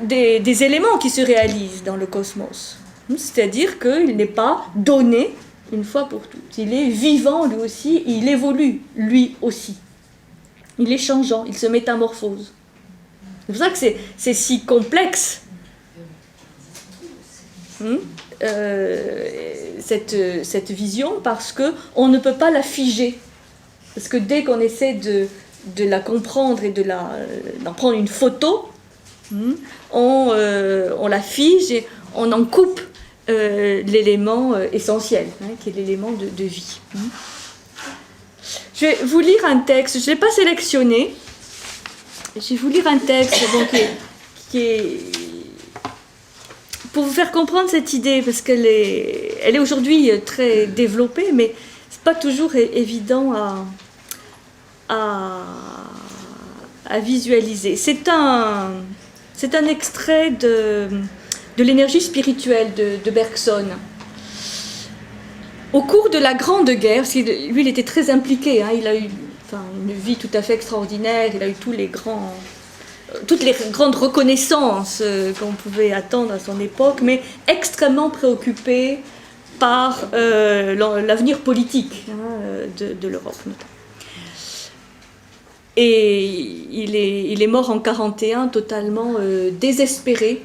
A: des éléments qui se réalisent dans le cosmos. C'est-à-dire qu'il n'est pas donné une fois pour toutes. Il est vivant lui aussi, il évolue lui aussi. Il est changeant, il se métamorphose. C'est pour ça que c'est si complexe. Cette vision, parce qu'on ne peut pas la figer. Parce que dès qu'on essaie de la comprendre et d'en prendre une photo, on la fige et on en coupe l'élément essentiel, qui est l'élément de vie. Je vais vous lire un texte, je ne l'ai pas sélectionné, je vais vous lire un texte qui est pour vous faire comprendre cette idée, parce qu'elle est aujourd'hui très développée, mais ce n'est pas toujours évident à visualiser. C'est un extrait de l'énergie spirituelle de Bergson. Au cours de la Grande Guerre, parce que lui il était très impliqué, il a eu une vie tout à fait extraordinaire, il a eu toutes les grandes reconnaissances qu'on pouvait attendre à son époque, mais extrêmement préoccupé par l'avenir politique de l'Europe notamment. Et il est mort en 1941 totalement désespéré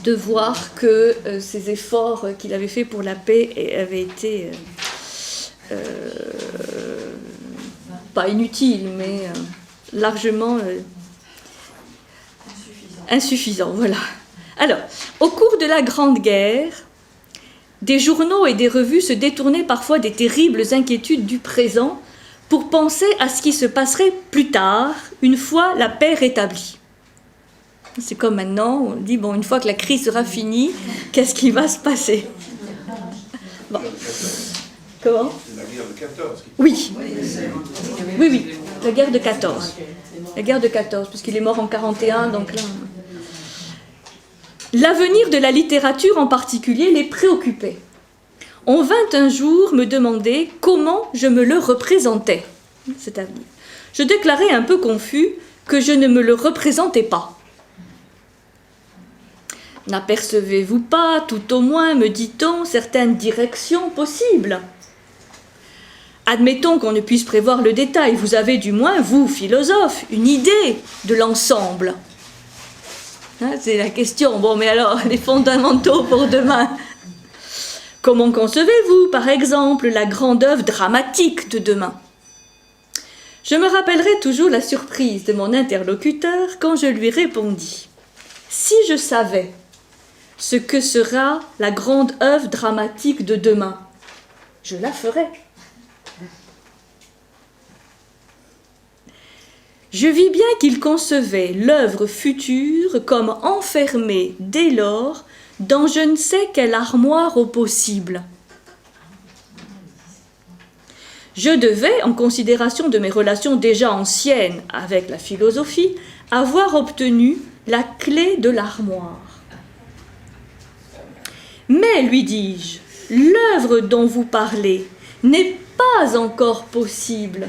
A: de voir que ces efforts qu'il avait faits pour la paix avaient été pas inutiles, mais largement insuffisants. Voilà. Alors, au cours de la Grande Guerre, des journaux et des revues se détournaient parfois des terribles inquiétudes du présent pour penser à ce qui se passerait plus tard, une fois la paix rétablie. C'est comme maintenant, on dit, bon, une fois que la crise sera finie, qu'est-ce qui va se passer? Bon. Comment?
B: C'est la guerre de 14.
A: Oui. Oui, la guerre de 14. La guerre de 14, puisqu'il est mort en 1941, donc là... L'avenir de la littérature en particulier les préoccupait. on vint un jour me demander comment je me le représentais, cet avenir. Je déclarai un peu confus que je ne me le représentais pas. N'apercevez-vous pas, tout au moins, me dit-on, certaines directions possibles? Admettons qu'on ne puisse prévoir le détail. Vous avez du moins, vous, philosophe, une idée de l'ensemble. Hein, c'est la question. Bon, mais alors, les fondamentaux pour demain. Comment concevez-vous, par exemple, la grande œuvre dramatique de demain? Je me rappellerai toujours la surprise de mon interlocuteur quand je lui répondis. Si je savais ce que sera la grande œuvre dramatique de demain, je la ferais. Je vis bien qu'il concevait l'œuvre future comme enfermée dès lors dans je ne sais quelle armoire au possible. Je devais, en considération de mes relations déjà anciennes avec la philosophie, avoir obtenu la clé de l'armoire. Mais, lui dis-je, l'œuvre dont vous parlez n'est pas encore possible.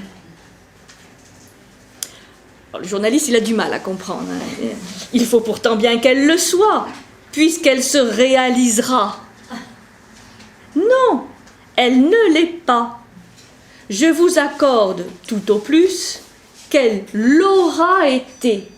A: Alors, le journaliste, il a du mal à comprendre. Hein. Il faut pourtant bien qu'elle le soit, puisqu'elle se réalisera. Non, elle ne l'est pas. Je vous accorde tout au plus qu'elle l'aura été.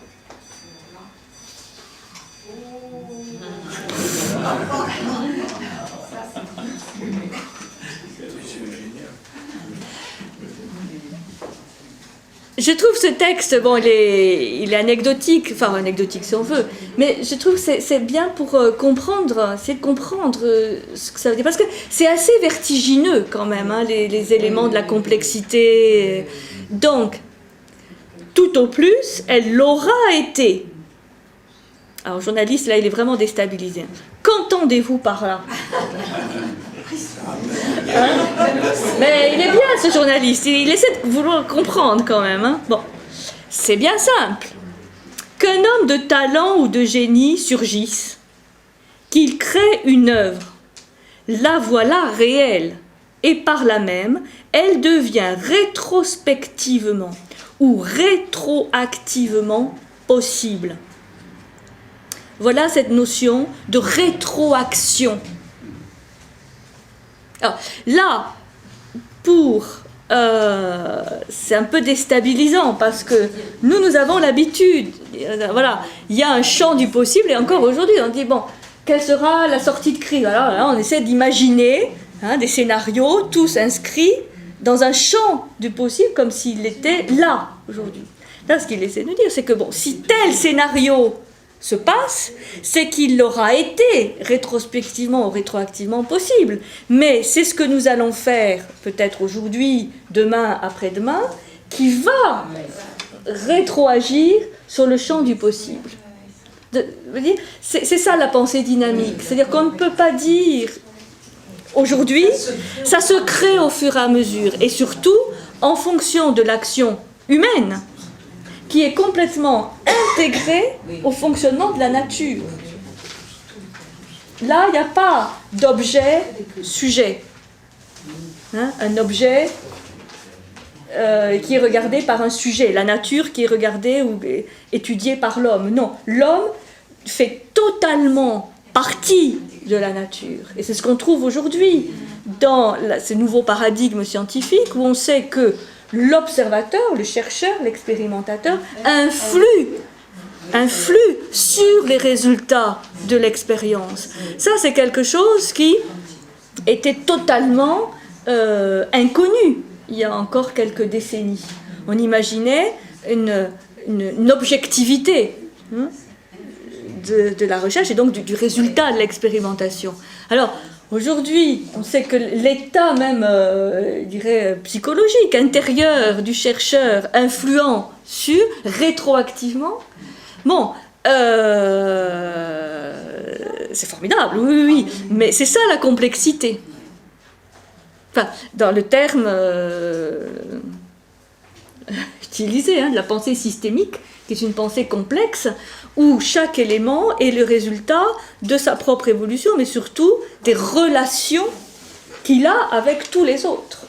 A: Je trouve ce texte, bon, il est anecdotique, enfin anecdotique si on veut, mais je trouve que c'est bien pour comprendre, c'est de comprendre ce que ça veut dire, parce que c'est assez vertigineux quand même, hein, les éléments de la complexité. Donc, tout au plus, elle l'aura été. Alors, le journaliste, là, il est vraiment déstabilisé. Qu'entendez-vous par là? Hein? Mais il est bien ce journaliste, il essaie de vouloir comprendre quand même. Hein? Bon, c'est bien simple. Qu'un homme de talent ou de génie surgisse, qu'il crée une œuvre, la voilà réelle, et par là même, elle devient rétrospectivement ou rétroactivement possible. Voilà cette notion de rétroaction. Alors, là, c'est un peu déstabilisant parce que nous avons l'habitude, voilà, il y a un champ du possible et encore aujourd'hui, on dit, bon, quelle sera la sortie de crise? Alors là, on essaie d'imaginer des scénarios, tous inscrits dans un champ du possible comme s'il était là, aujourd'hui. Là, ce qu'il essaie de nous dire, c'est que, bon, si tel scénario se passe, c'est qu'il aura été rétrospectivement ou rétroactivement possible. Mais c'est ce que nous allons faire, peut-être aujourd'hui, demain, après-demain, qui va rétroagir sur le champ du possible. C'est ça la pensée dynamique. C'est-à-dire qu'on ne peut pas dire aujourd'hui, ça se crée au fur et à mesure, et surtout en fonction de l'action humaine, qui est complètement intégré au fonctionnement de la nature. Là, il n'y a pas d'objet-sujet. Hein, un objet qui est regardé par un sujet, la nature qui est regardée ou étudiée par l'homme. Non, l'homme fait totalement partie de la nature. Et c'est ce qu'on trouve aujourd'hui dans ce nouveau paradigme scientifique où on sait que l'observateur, le chercheur, l'expérimentateur influe sur les résultats de l'expérience. Ça, c'est quelque chose qui était totalement inconnu il y a encore quelques décennies. On imaginait une objectivité de la recherche et donc du résultat de l'expérimentation. Alors, aujourd'hui, on sait que l'état même, je dirais, psychologique, intérieur du chercheur influent sur, rétroactivement, bon, c'est formidable, oui, mais c'est ça la complexité. Enfin, dans le terme utilisé, de la pensée systémique, qui est une pensée complexe, où chaque élément est le résultat de sa propre évolution, mais surtout des relations qu'il a avec tous les autres.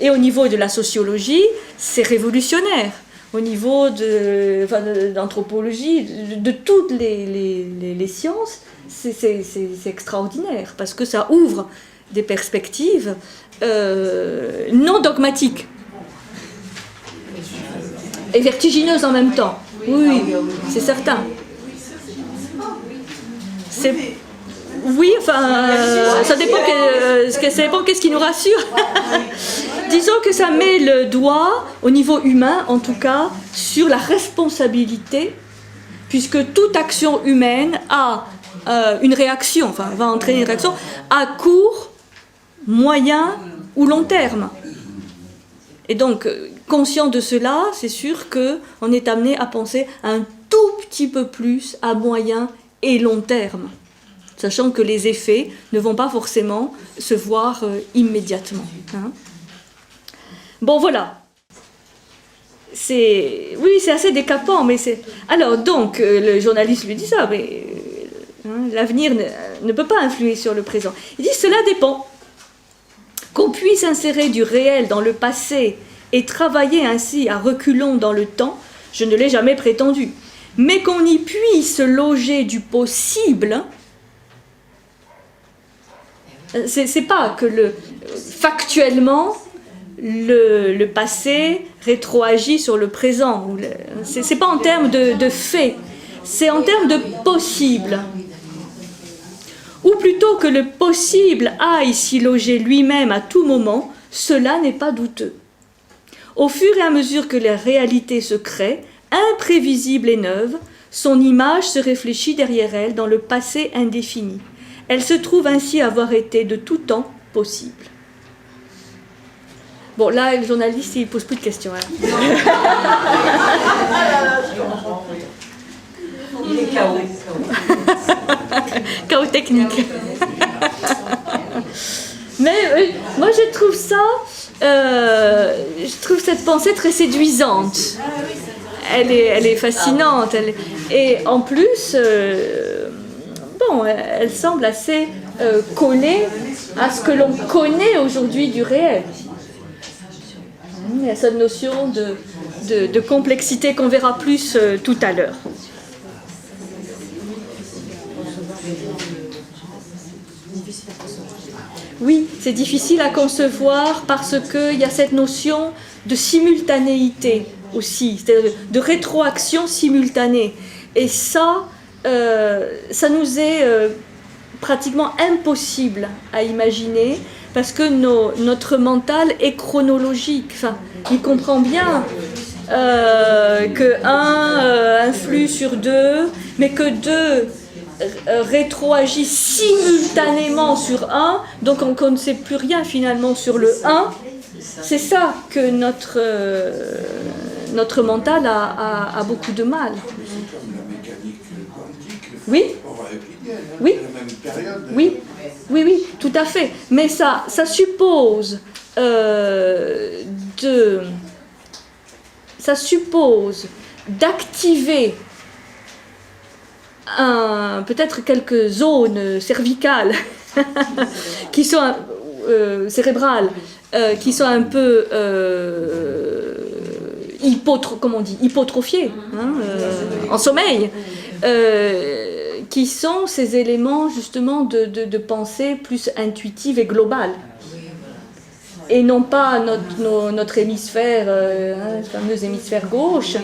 A: Et au niveau de la sociologie, c'est révolutionnaire. Au niveau d'anthropologie, de toutes les sciences, c'est extraordinaire, parce que ça ouvre des perspectives non dogmatiques et vertigineuses en même temps. Oui, c'est certain. Oui, enfin, ça dépend qu'est-ce qui nous rassure. Disons que ça met le doigt, au niveau humain en tout cas, sur la responsabilité, puisque toute action humaine a une réaction, enfin va entraîner une réaction à court, moyen ou long terme. Et donc, conscient de cela, c'est sûr qu'on est amené à penser un tout petit peu plus à moyen et long terme, sachant que les effets ne vont pas forcément se voir immédiatement. Hein. Bon, voilà. C'est assez décapant, mais c'est... Alors, donc, le journaliste lui dit ça, mais l'avenir ne peut pas influer sur le présent. Il dit, cela dépend. Qu'on puisse insérer du réel dans le passé et travailler ainsi à reculons dans le temps, je ne l'ai jamais prétendu. Mais qu'on y puisse loger du possible, c'est pas que factuellement le passé rétroagit sur le présent. C'est pas en termes de fait, c'est en termes de possible. Ou plutôt que le possible aille s'y loger lui-même à tout moment, cela n'est pas douteux. Au fur et à mesure que la réalité se crée, imprévisible et neuve, son image se réfléchit derrière elle dans le passé indéfini. Elle se trouve ainsi avoir été de tout temps possible. Bon, là, le journaliste, il ne pose plus de questions. Hein.
B: Il est chaos.
A: Chaos technique. Mais moi, je trouve cette pensée très séduisante. Elle est fascinante. Et en plus, elle semble assez collée à ce que l'on connaît aujourd'hui du réel. Il y a cette notion de complexité qu'on verra plus tout à l'heure. Oui, c'est difficile à concevoir parce qu'il y a cette notion de simultanéité aussi, c'est-à-dire de rétroaction simultanée. Et ça nous est pratiquement impossible à imaginer parce que notre mental est chronologique. Enfin, il comprend bien que 1 influe sur 2, mais que 2 rétroagit simultanément sur 1, donc on ne sait plus rien finalement sur le 1. C'est ça que notre mental a beaucoup de mal. Oui ? Oui ? Oui, tout à fait. Mais ça suppose d'activer peut-être quelques zones cervicales qui sont cérébrales qui sont un peu hypotrophiées, en sommeil, qui sont ces éléments justement de pensée plus intuitive et globale. Et non pas notre hémisphère, le fameux hémisphère gauche,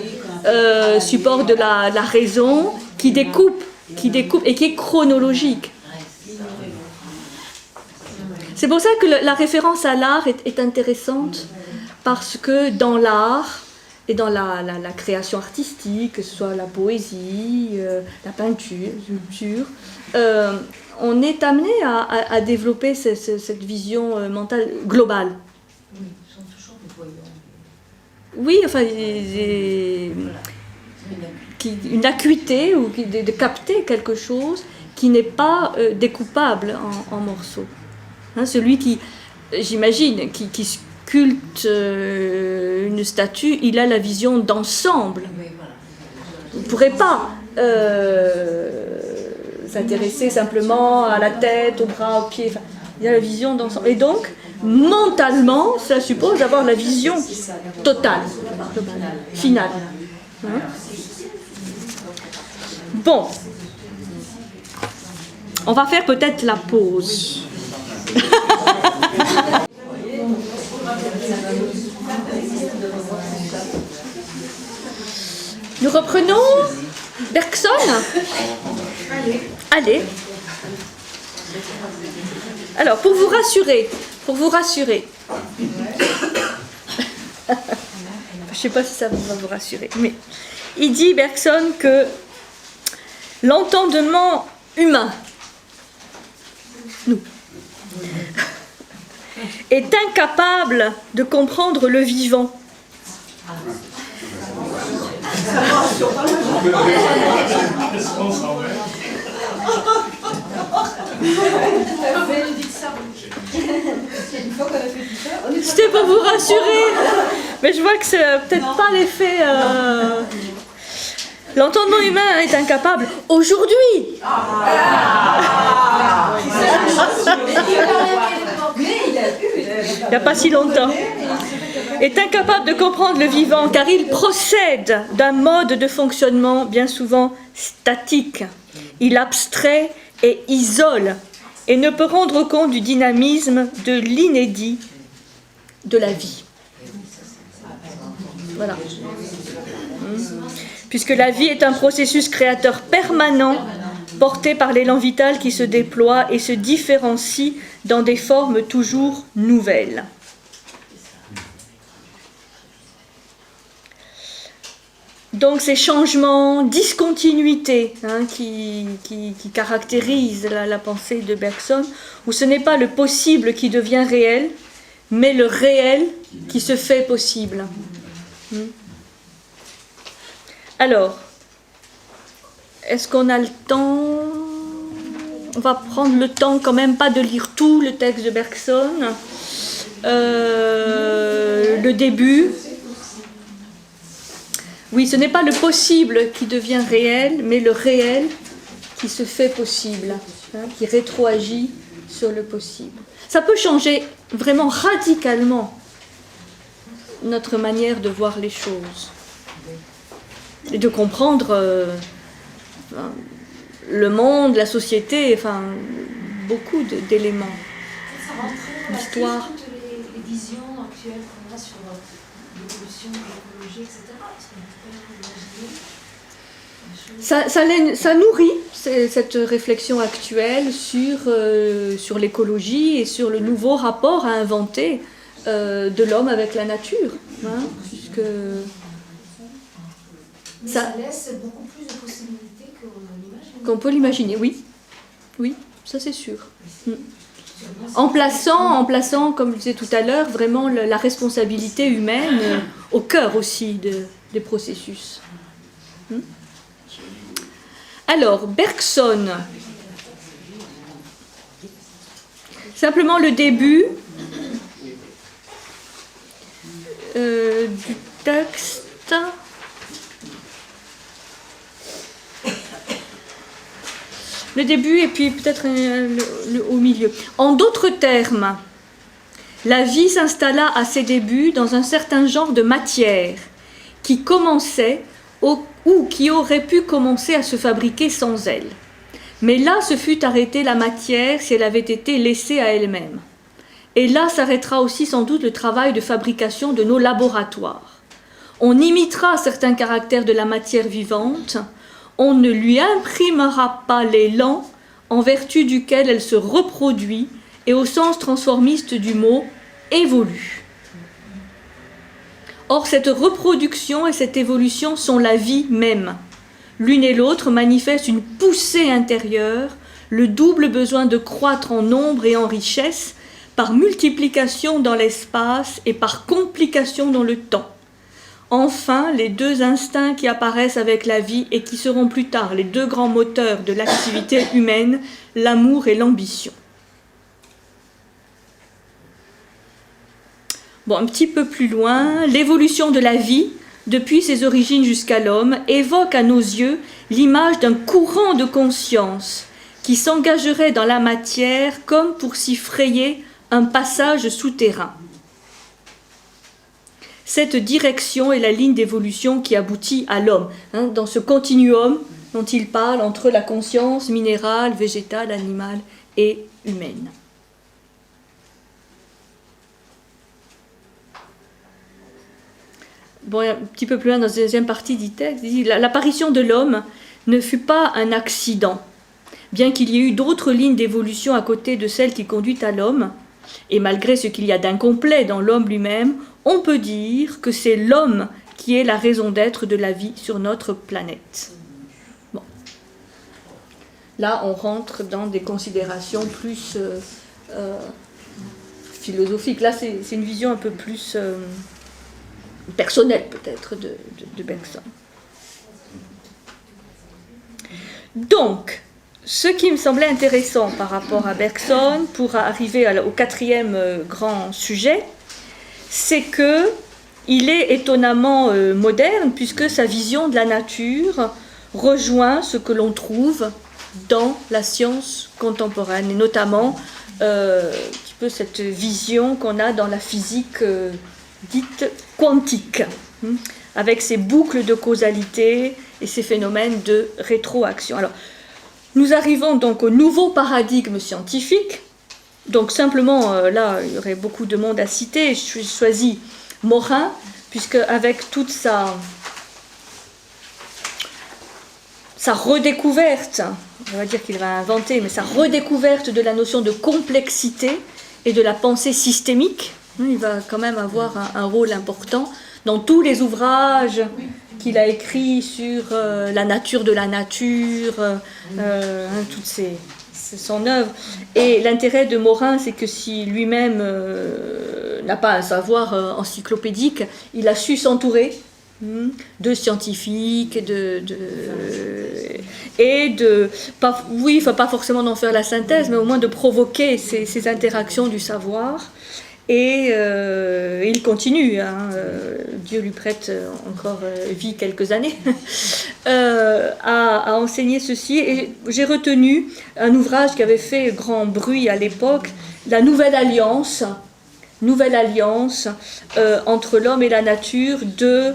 A: support de la raison, qui découpe et qui est chronologique. C'est pour ça que la référence à l'art est intéressante, parce que dans l'art et dans la création artistique, que ce soit la poésie, la peinture, la sculpture, on est amené à développer cette vision mentale globale.
B: Oui, ils sont toujours des voyants.
A: Oui, enfin, une acuité ou de capter quelque chose qui n'est pas découpable en morceaux. Hein, celui qui, j'imagine, qui sculpte une statue, il a la vision d'ensemble. Il ne pourrait pas s'intéresser simplement à la tête, aux bras, aux pieds. Enfin, Il y a la vision d'ensemble. Et donc, mentalement, ça suppose avoir la vision totale, finale. Hein? Bon. On va faire peut-être la pause. Nous reprenons Bergson. Allez. Alors, pour vous rassurer, je ne sais pas si ça va vous rassurer, mais il dit, Bergson, que l'entendement humain, nous, est incapable de comprendre le vivant. C'était pour vous rassurer, mais je vois que c'est peut-être pas l'effet. L'entendement humain est incapable aujourd'hui. Il n'y a pas si longtemps. Est incapable de comprendre le vivant car il procède d'un mode de fonctionnement bien souvent statique. Il abstrait et isole et ne peut rendre compte du dynamisme, de l'inédit de la vie. Voilà. Puisque la vie est un processus créateur permanent, porté par l'élan vital qui se déploie et se différencie dans des formes toujours nouvelles. Donc ces changements, discontinuités qui caractérisent la pensée de Bergson, où ce n'est pas le possible qui devient réel, mais le réel qui se fait possible. Alors, est-ce qu'on a le temps? On va prendre le temps quand même pas de lire tout le texte de Bergson. Le début. Oui, ce n'est pas le possible qui devient réel, mais le réel qui se fait possible, qui rétroagit sur le possible. Ça peut changer vraiment radicalement notre manière de voir les choses et de comprendre le monde, la société, enfin beaucoup d'éléments.
B: Ça rentrait dans
A: l'histoire.
B: toutes les visions actuelles qu'on a sur l'évolution, l'écologie, etc. Parce qu'on peut imaginer
A: Ça nourrit cette réflexion actuelle sur l'écologie et sur le nouveau rapport à inventer de l'homme avec la nature. Puisque
B: mais ça laisse beaucoup plus de possibilités
A: qu'on peut l'imaginer, oui. Oui, ça c'est sûr. En plaçant, comme je disais tout à l'heure, vraiment la responsabilité humaine au cœur aussi des processus. Alors, Bergson, simplement le début du texte. Le début et puis peut-être au milieu. En d'autres termes, la vie s'installa à ses débuts dans un certain genre de matière qui commençait ou qui aurait pu commencer à se fabriquer sans elle. Mais là se fut arrêtée la matière si elle avait été laissée à elle-même. Et là s'arrêtera aussi sans doute le travail de fabrication de nos laboratoires. On imitera certains caractères de la matière vivante, on ne lui imprimera pas l'élan en vertu duquel elle se reproduit et au sens transformiste du mot évolue. Or, cette reproduction et cette évolution sont la vie même. L'une et l'autre manifestent une poussée intérieure, le double besoin de croître en nombre et en richesse, par multiplication dans l'espace et par complication dans le temps. Enfin, les deux instincts qui apparaissent avec la vie et qui seront plus tard les deux grands moteurs de l'activité humaine, l'amour et l'ambition. Bon, un petit peu plus loin, l'évolution de la vie, depuis ses origines jusqu'à l'homme, évoque à nos yeux l'image d'un courant de conscience qui s'engagerait dans la matière comme pour s'y frayer un passage souterrain. Cette direction est la ligne d'évolution qui aboutit à l'homme, dans ce continuum dont il parle entre la conscience minérale, végétale, animale et humaine. Bon, un petit peu plus loin dans la deuxième partie du texte, il dit, l'apparition de l'homme ne fut pas un accident, bien qu'il y ait eu d'autres lignes d'évolution à côté de celle qui conduit à l'homme, et malgré ce qu'il y a d'incomplet dans l'homme lui-même, on peut dire que c'est l'homme qui est la raison d'être de la vie sur notre planète. Bon. Là, on rentre dans des considérations plus philosophiques. Là, c'est une vision un peu plus personnelle, peut-être, de Bergson. Donc, ce qui me semblait intéressant par rapport à Bergson, pour arriver au quatrième grand sujet, c'est qu'il est étonnamment moderne, puisque sa vision de la nature rejoint ce que l'on trouve dans la science contemporaine, et notamment un petit peu cette vision qu'on a dans la physique dite quantique, avec ses boucles de causalité et ses phénomènes de rétroaction. Alors, nous arrivons donc au nouveau paradigme scientifique. Donc simplement, là, il y aurait beaucoup de monde à citer. J'ai choisi Morin, puisque avec toute sa redécouverte, on va dire qu'il va inventer, mais sa redécouverte de la notion de complexité et de la pensée systémique, il va quand même avoir un rôle important dans tous les ouvrages qu'il a écrits sur la nature de la nature, toutes son œuvre. Et l'intérêt de Morin, c'est que si lui-même n'a pas un savoir encyclopédique, il a su s'entourer de scientifiques, pas forcément d'en faire la synthèse, mais au moins de provoquer ces interactions du savoir. Et il continue, Dieu lui prête encore vie quelques années, à enseigner ceci. Et j'ai retenu un ouvrage qui avait fait grand bruit à l'époque, La Nouvelle Alliance entre l'homme et la nature, de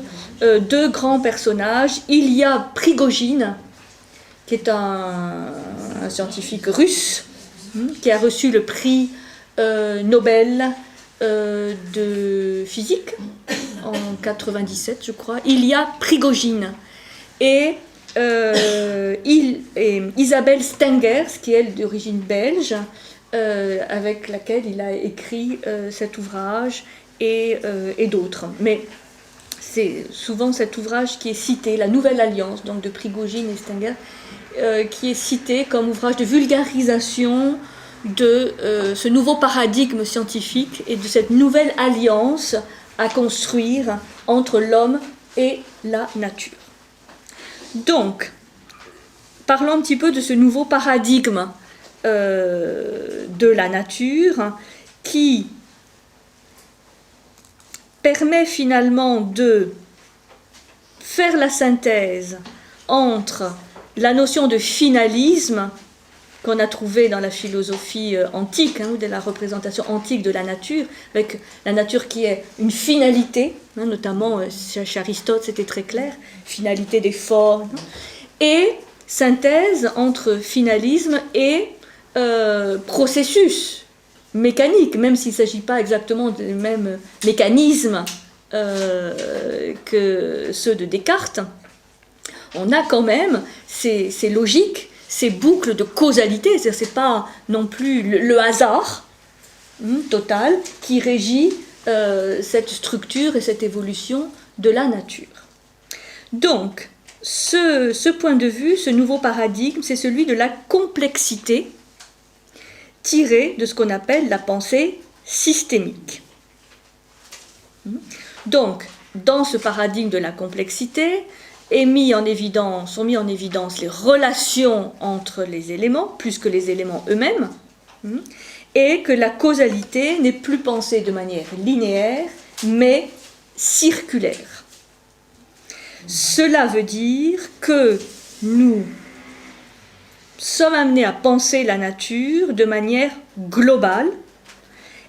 A: deux grands personnages. Il y a Prigogine, qui est un scientifique russe, qui a reçu le prix Nobel de physique en 97, je crois. Il y a Prigogine et Isabelle Stengers, qui est d'origine belge, avec laquelle il a écrit cet ouvrage et d'autres. Mais c'est souvent cet ouvrage qui est cité, La Nouvelle Alliance, donc de Prigogine et Stengers, qui est cité comme ouvrage de vulgarisation de ce nouveau paradigme scientifique et de cette nouvelle alliance à construire entre l'homme et la nature. Donc, parlons un petit peu de ce nouveau paradigme de la nature qui permet finalement de faire la synthèse entre la notion de finalisme qu'on a trouvé dans la philosophie antique, ou de la représentation antique de la nature, avec la nature qui est une finalité, notamment chez Aristote c'était très clair, finalité des formes, et synthèse entre finalisme et processus mécanique, même s'il ne s'agit pas exactement du même mécanisme que ceux de Descartes. On a quand même ces logiques, ces boucles de causalité, c'est-à-dire c'est pas non plus le hasard total qui régit cette structure et cette évolution de la nature. Donc, ce point de vue, ce nouveau paradigme, c'est celui de la complexité tiré de ce qu'on appelle la pensée systémique. Donc, dans ce paradigme de la complexité, sont mis en évidence les relations entre les éléments, plus que les éléments eux-mêmes, et que la causalité n'est plus pensée de manière linéaire, mais circulaire. Cela veut dire que nous sommes amenés à penser la nature de manière globale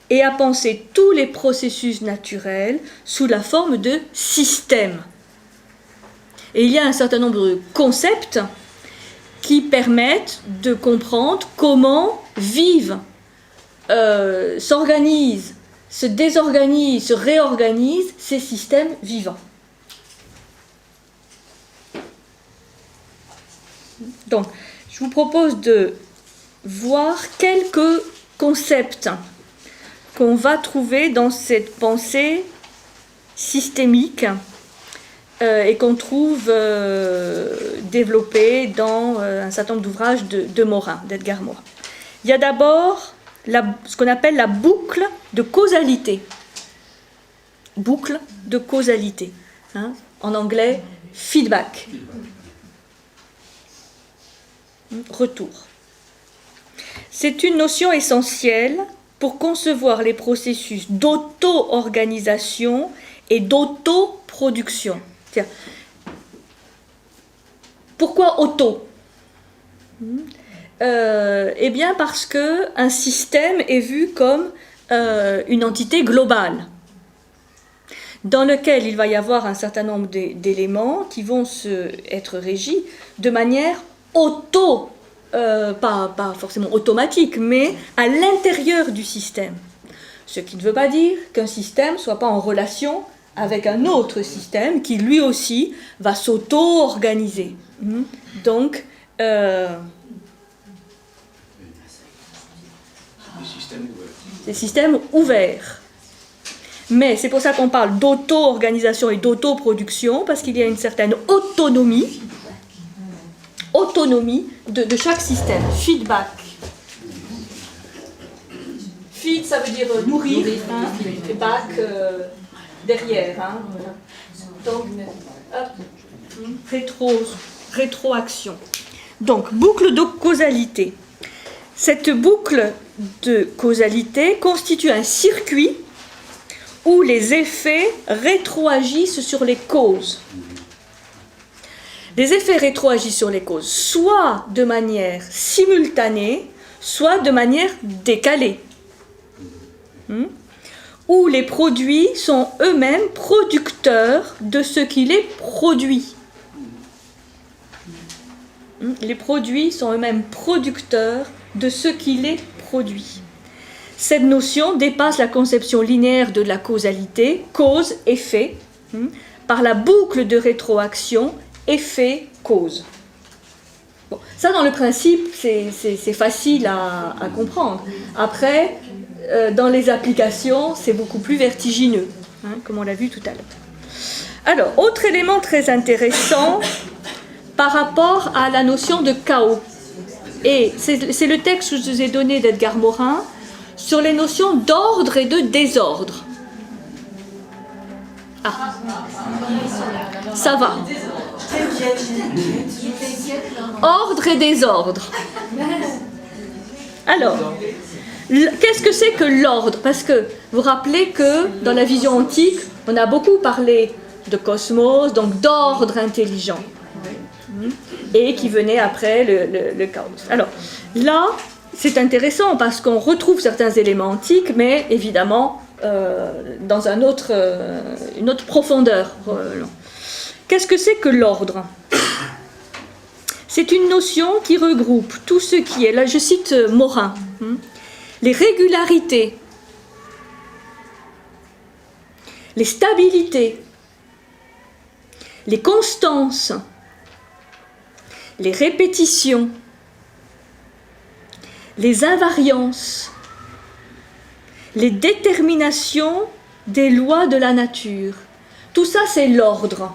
A: et à penser tous les processus naturels sous la forme de systèmes. Et il y a un certain nombre de concepts qui permettent de comprendre comment vivent, s'organisent, se désorganisent, se réorganisent ces systèmes vivants. Donc, je vous propose de voir quelques concepts qu'on va trouver dans cette pensée systémique et qu'on trouve développée dans un certain nombre d'ouvrages de Morin, d'Edgar Morin. Il y a d'abord ce qu'on appelle la boucle de causalité. Boucle de causalité. Hein, en anglais, feedback. Retour. C'est une notion essentielle pour concevoir les processus d'auto-organisation et d'auto-production. Pourquoi auto ? Eh bien parce qu'un système est vu comme une entité globale, dans lequel il va y avoir un certain nombre d'éléments qui vont être régis de manière pas forcément automatique, mais à l'intérieur du système. Ce qui ne veut pas dire qu'un système ne soit pas en relation avec un autre système qui lui aussi va s'auto-organiser. Donc, des systèmes ouverts. Mais c'est pour ça qu'on parle d'auto-organisation et d'auto-production, parce qu'il y a une certaine autonomie de chaque système. Feedback. Feed, ça veut dire nourrir, hein, et back derrière. Hein, voilà. Donc, rétroaction. Donc, boucle de causalité. Cette boucle de causalité constitue un circuit où les effets rétroagissent sur les causes. Les effets rétroagissent sur les causes, soit de manière simultanée, soit de manière décalée. Où les produits sont eux-mêmes producteurs de ce qui les produit. Les produits sont eux-mêmes producteurs de ce qui les produit. Cette notion dépasse la conception linéaire de la causalité, cause-effet, par la boucle de rétroaction, effet-cause. Bon, ça, dans le principe, c'est facile à comprendre. Après, dans les applications, c'est beaucoup plus vertigineux, comme on l'a vu tout à l'heure. Alors, autre élément très intéressant par rapport à la notion de chaos. Et c'est le texte que je vous ai donné d'Edgar Morin sur les notions d'ordre et de désordre. Ah, ça va. Ordre et désordre. Alors, qu'est-ce que c'est que l'ordre ? Parce que vous vous rappelez que dans la vision antique, on a beaucoup parlé de cosmos, donc d'ordre intelligent. Et qui venait après le chaos. Alors, là, c'est intéressant parce qu'on retrouve certains éléments antiques, mais évidemment dans une autre profondeur. Qu'est-ce que c'est que l'ordre ? C'est une notion qui regroupe tout ce qui est, là je cite Morin, les régularités, les stabilités, les constances, les répétitions, les invariances, les déterminations des lois de la nature. Tout ça, c'est l'ordre.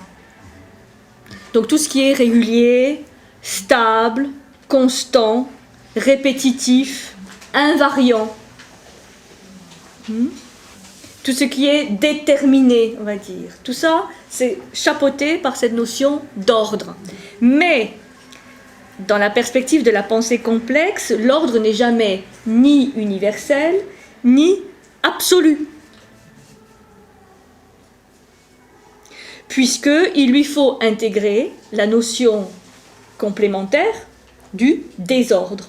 A: Donc tout ce qui est régulier, stable, constant, répétitif, invariant. Tout ce qui est déterminé, on va dire. Tout ça, c'est chapeauté par cette notion d'ordre. Mais, dans la perspective de la pensée complexe, l'ordre n'est jamais ni universel, ni absolu. Puisqu'il lui faut intégrer la notion complémentaire du désordre.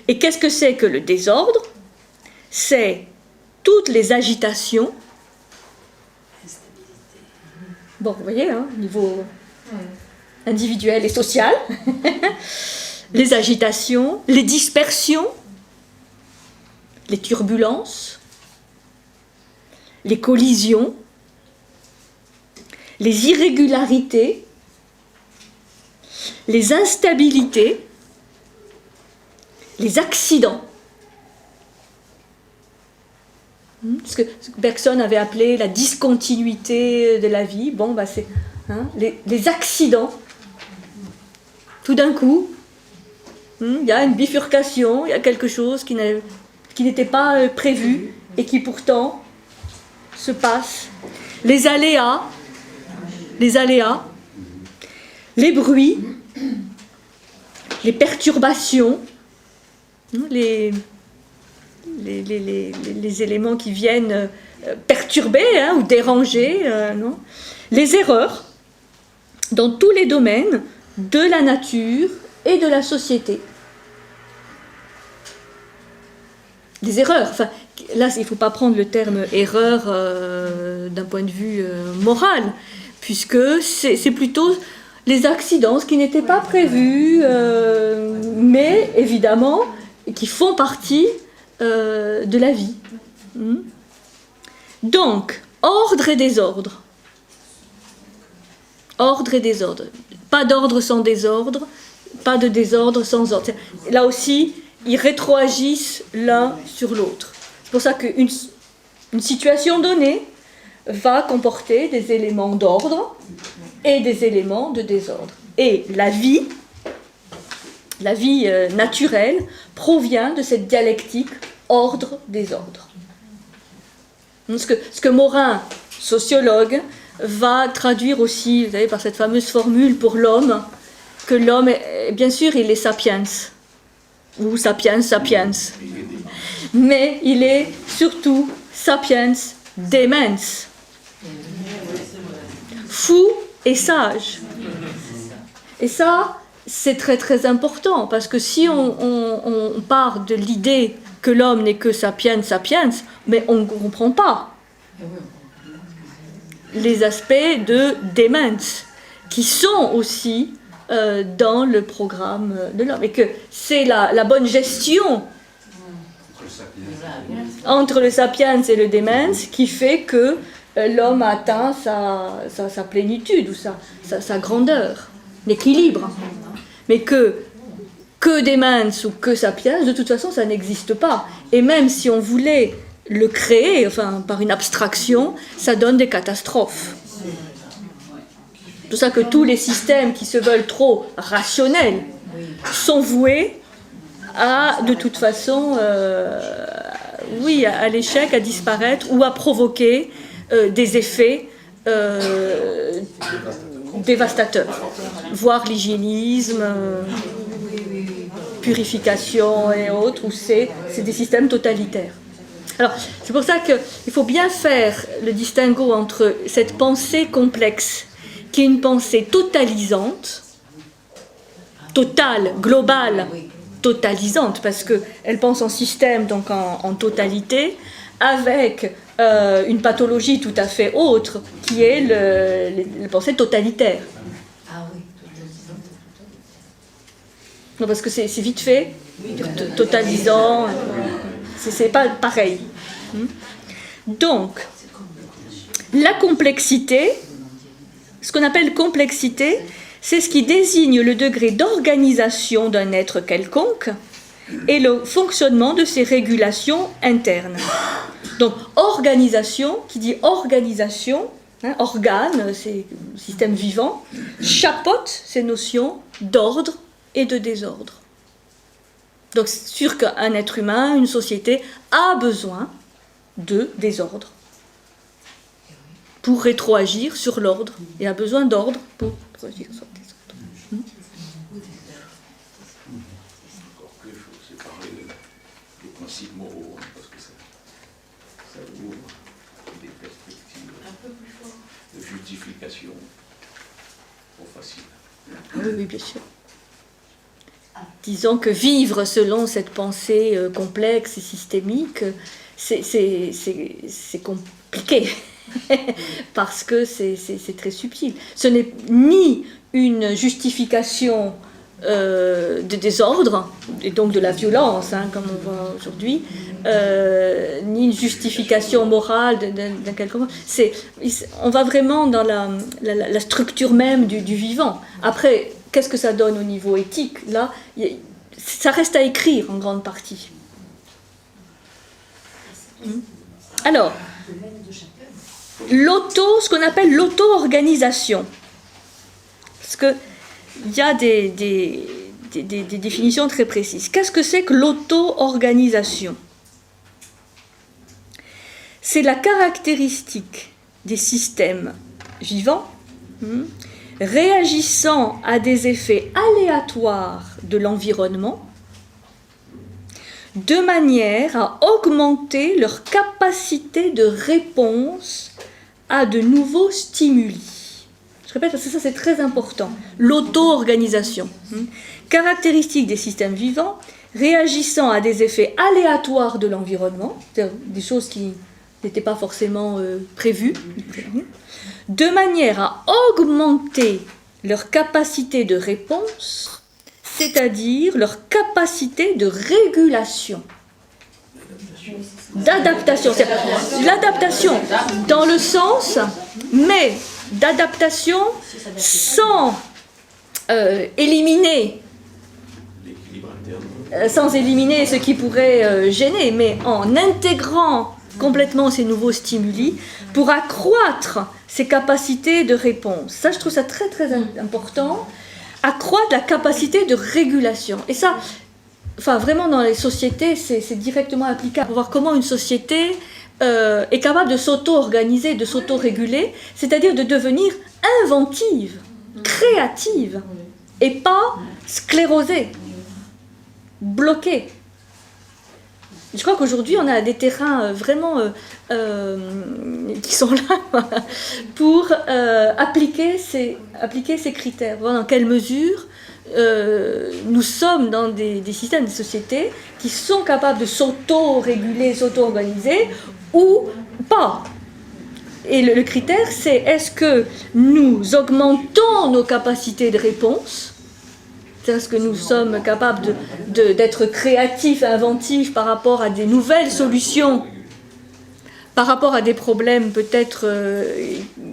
A: Et qu'est-ce que c'est que le désordre? C'est toutes les agitations. Bon, vous voyez, au niveau individuel et social. Les agitations, les dispersions, les turbulences, les collisions, les irrégularités, les instabilités, les accidents. Ce que Bergson avait appelé la discontinuité de la vie, bon, c'est les accidents. Tout d'un coup, il y a une bifurcation, il y a quelque chose qui n'était pas prévu et qui pourtant se passe. Les aléas, les bruits, les perturbations, les éléments qui viennent perturber ou déranger, les erreurs dans tous les domaines de la nature et de la société. Des erreurs, enfin, là il ne faut pas prendre le terme erreur d'un point de vue moral, puisque c'est plutôt les accidents, ce qui n'était pas prévu, mais évidemment qui font partie de la vie. Donc, ordre et désordre. Ordre et désordre. Pas d'ordre sans désordre, pas de désordre sans ordre. Là aussi, ils rétroagissent l'un sur l'autre. C'est pour ça qu'une situation donnée va comporter des éléments d'ordre et des éléments de désordre. Et la vie naturelle provient de cette dialectique ordre-désordre. Ce que Morin, sociologue, va traduire aussi, vous savez, par cette fameuse formule pour l'homme, que l'homme, bien sûr, il est sapiens, ou sapiens sapiens, mais il est surtout sapiens demens, fou et sage. Et ça, c'est très très important, parce que si on part de l'idée que l'homme n'est que sapiens sapiens, mais on ne comprend pas les aspects de demens, qui sont aussi dans le programme de l'homme, et que c'est la bonne gestion entre le sapiens et le demens qui fait que l'homme atteint sa plénitude ou sa grandeur, l'équilibre. Mais que demens ou que sapiens, de toute façon, ça n'existe pas. Et même si on voulait le créer, enfin, par une abstraction, ça donne des catastrophes. C'est pour ça que tous les systèmes qui se veulent trop rationnels sont voués à, de toute façon, à l'échec, à disparaître ou à provoquer des effets dévastateurs, voire l'hygiénisme, purification et autres, où c'est des systèmes totalitaires. Alors, c'est pour ça qu'il faut bien faire le distinguo entre cette pensée complexe, qui est une pensée totalisante, totale, globale, totalisante, parce qu'elle pense en système, donc en totalité, avec une pathologie tout à fait autre, qui est la pensée totalitaire. Non, parce que c'est vite fait, totalisant, c'est pas pareil. Donc, la complexité, ce qu'on appelle complexité, c'est ce qui désigne le degré d'organisation d'un être quelconque et le fonctionnement de ses régulations internes. Donc, organisation, qui dit organisation, organe, c'est système vivant, chapeaute ces notions d'ordre et de désordre. Donc, c'est sûr qu'un être humain, une société, a besoin de désordre pour rétroagir sur l'ordre, et a besoin d'ordre pour rétroagir sur le désordre.
C: Encore que je sais parler des principes moraux, parce que ça ouvre des perspectives de justification. facile.
A: Oui, oui, bien sûr. Disons que vivre selon cette pensée complexe et systémique, c'est compliqué, parce que c'est très subtil. Ce n'est ni une justification de désordre, et donc de la violence, hein, comme on voit aujourd'hui, ni une justification morale d'un quelconque. On va vraiment dans la structure même du vivant. Après, qu'est-ce que ça donne au niveau éthique? Là, ça reste à écrire en grande partie. Alors, ce qu'on appelle l'auto-organisation. Parce qu'il y a des définitions très précises. Qu'est-ce que c'est que l'auto-organisation? C'est la caractéristique des systèmes vivants réagissant à des effets aléatoires de l'environnement de manière à augmenter leur capacité de réponse à de nouveaux stimuli. Je répète parce que ça c'est très important. L'auto-organisation. Caractéristique des systèmes vivants réagissant à des effets aléatoires de l'environnement, c'est-à-dire des choses qui n'étaient pas forcément prévues, de manière à augmenter leur capacité de réponse, c'est-à-dire leur capacité de régulation, d'adaptation. L'adaptation dans le sens, mais d'adaptation sans éliminer ce qui pourrait gêner, mais en intégrant complètement ces nouveaux stimuli pour accroître ses capacités de réponse. Ça, je trouve ça très très important. Accroître la capacité de régulation. Et ça, enfin vraiment dans les sociétés, c'est directement applicable. Pour voir comment une société est capable de s'auto-organiser, de s'auto-réguler, c'est-à-dire de devenir inventive, créative, et pas sclérosée, bloquée. Je crois qu'aujourd'hui, on a des terrains vraiment qui sont là pour appliquer ces critères. Voir dans quelle mesure nous sommes dans des systèmes, des sociétés qui sont capables de s'auto-réguler, s'auto-organiser ou pas. Et le critère, c'est est-ce que nous augmentons nos capacités de réponse ? Est-ce que nous sommes capables d'être créatifs, inventifs par rapport à des nouvelles solutions, par rapport à des problèmes peut-être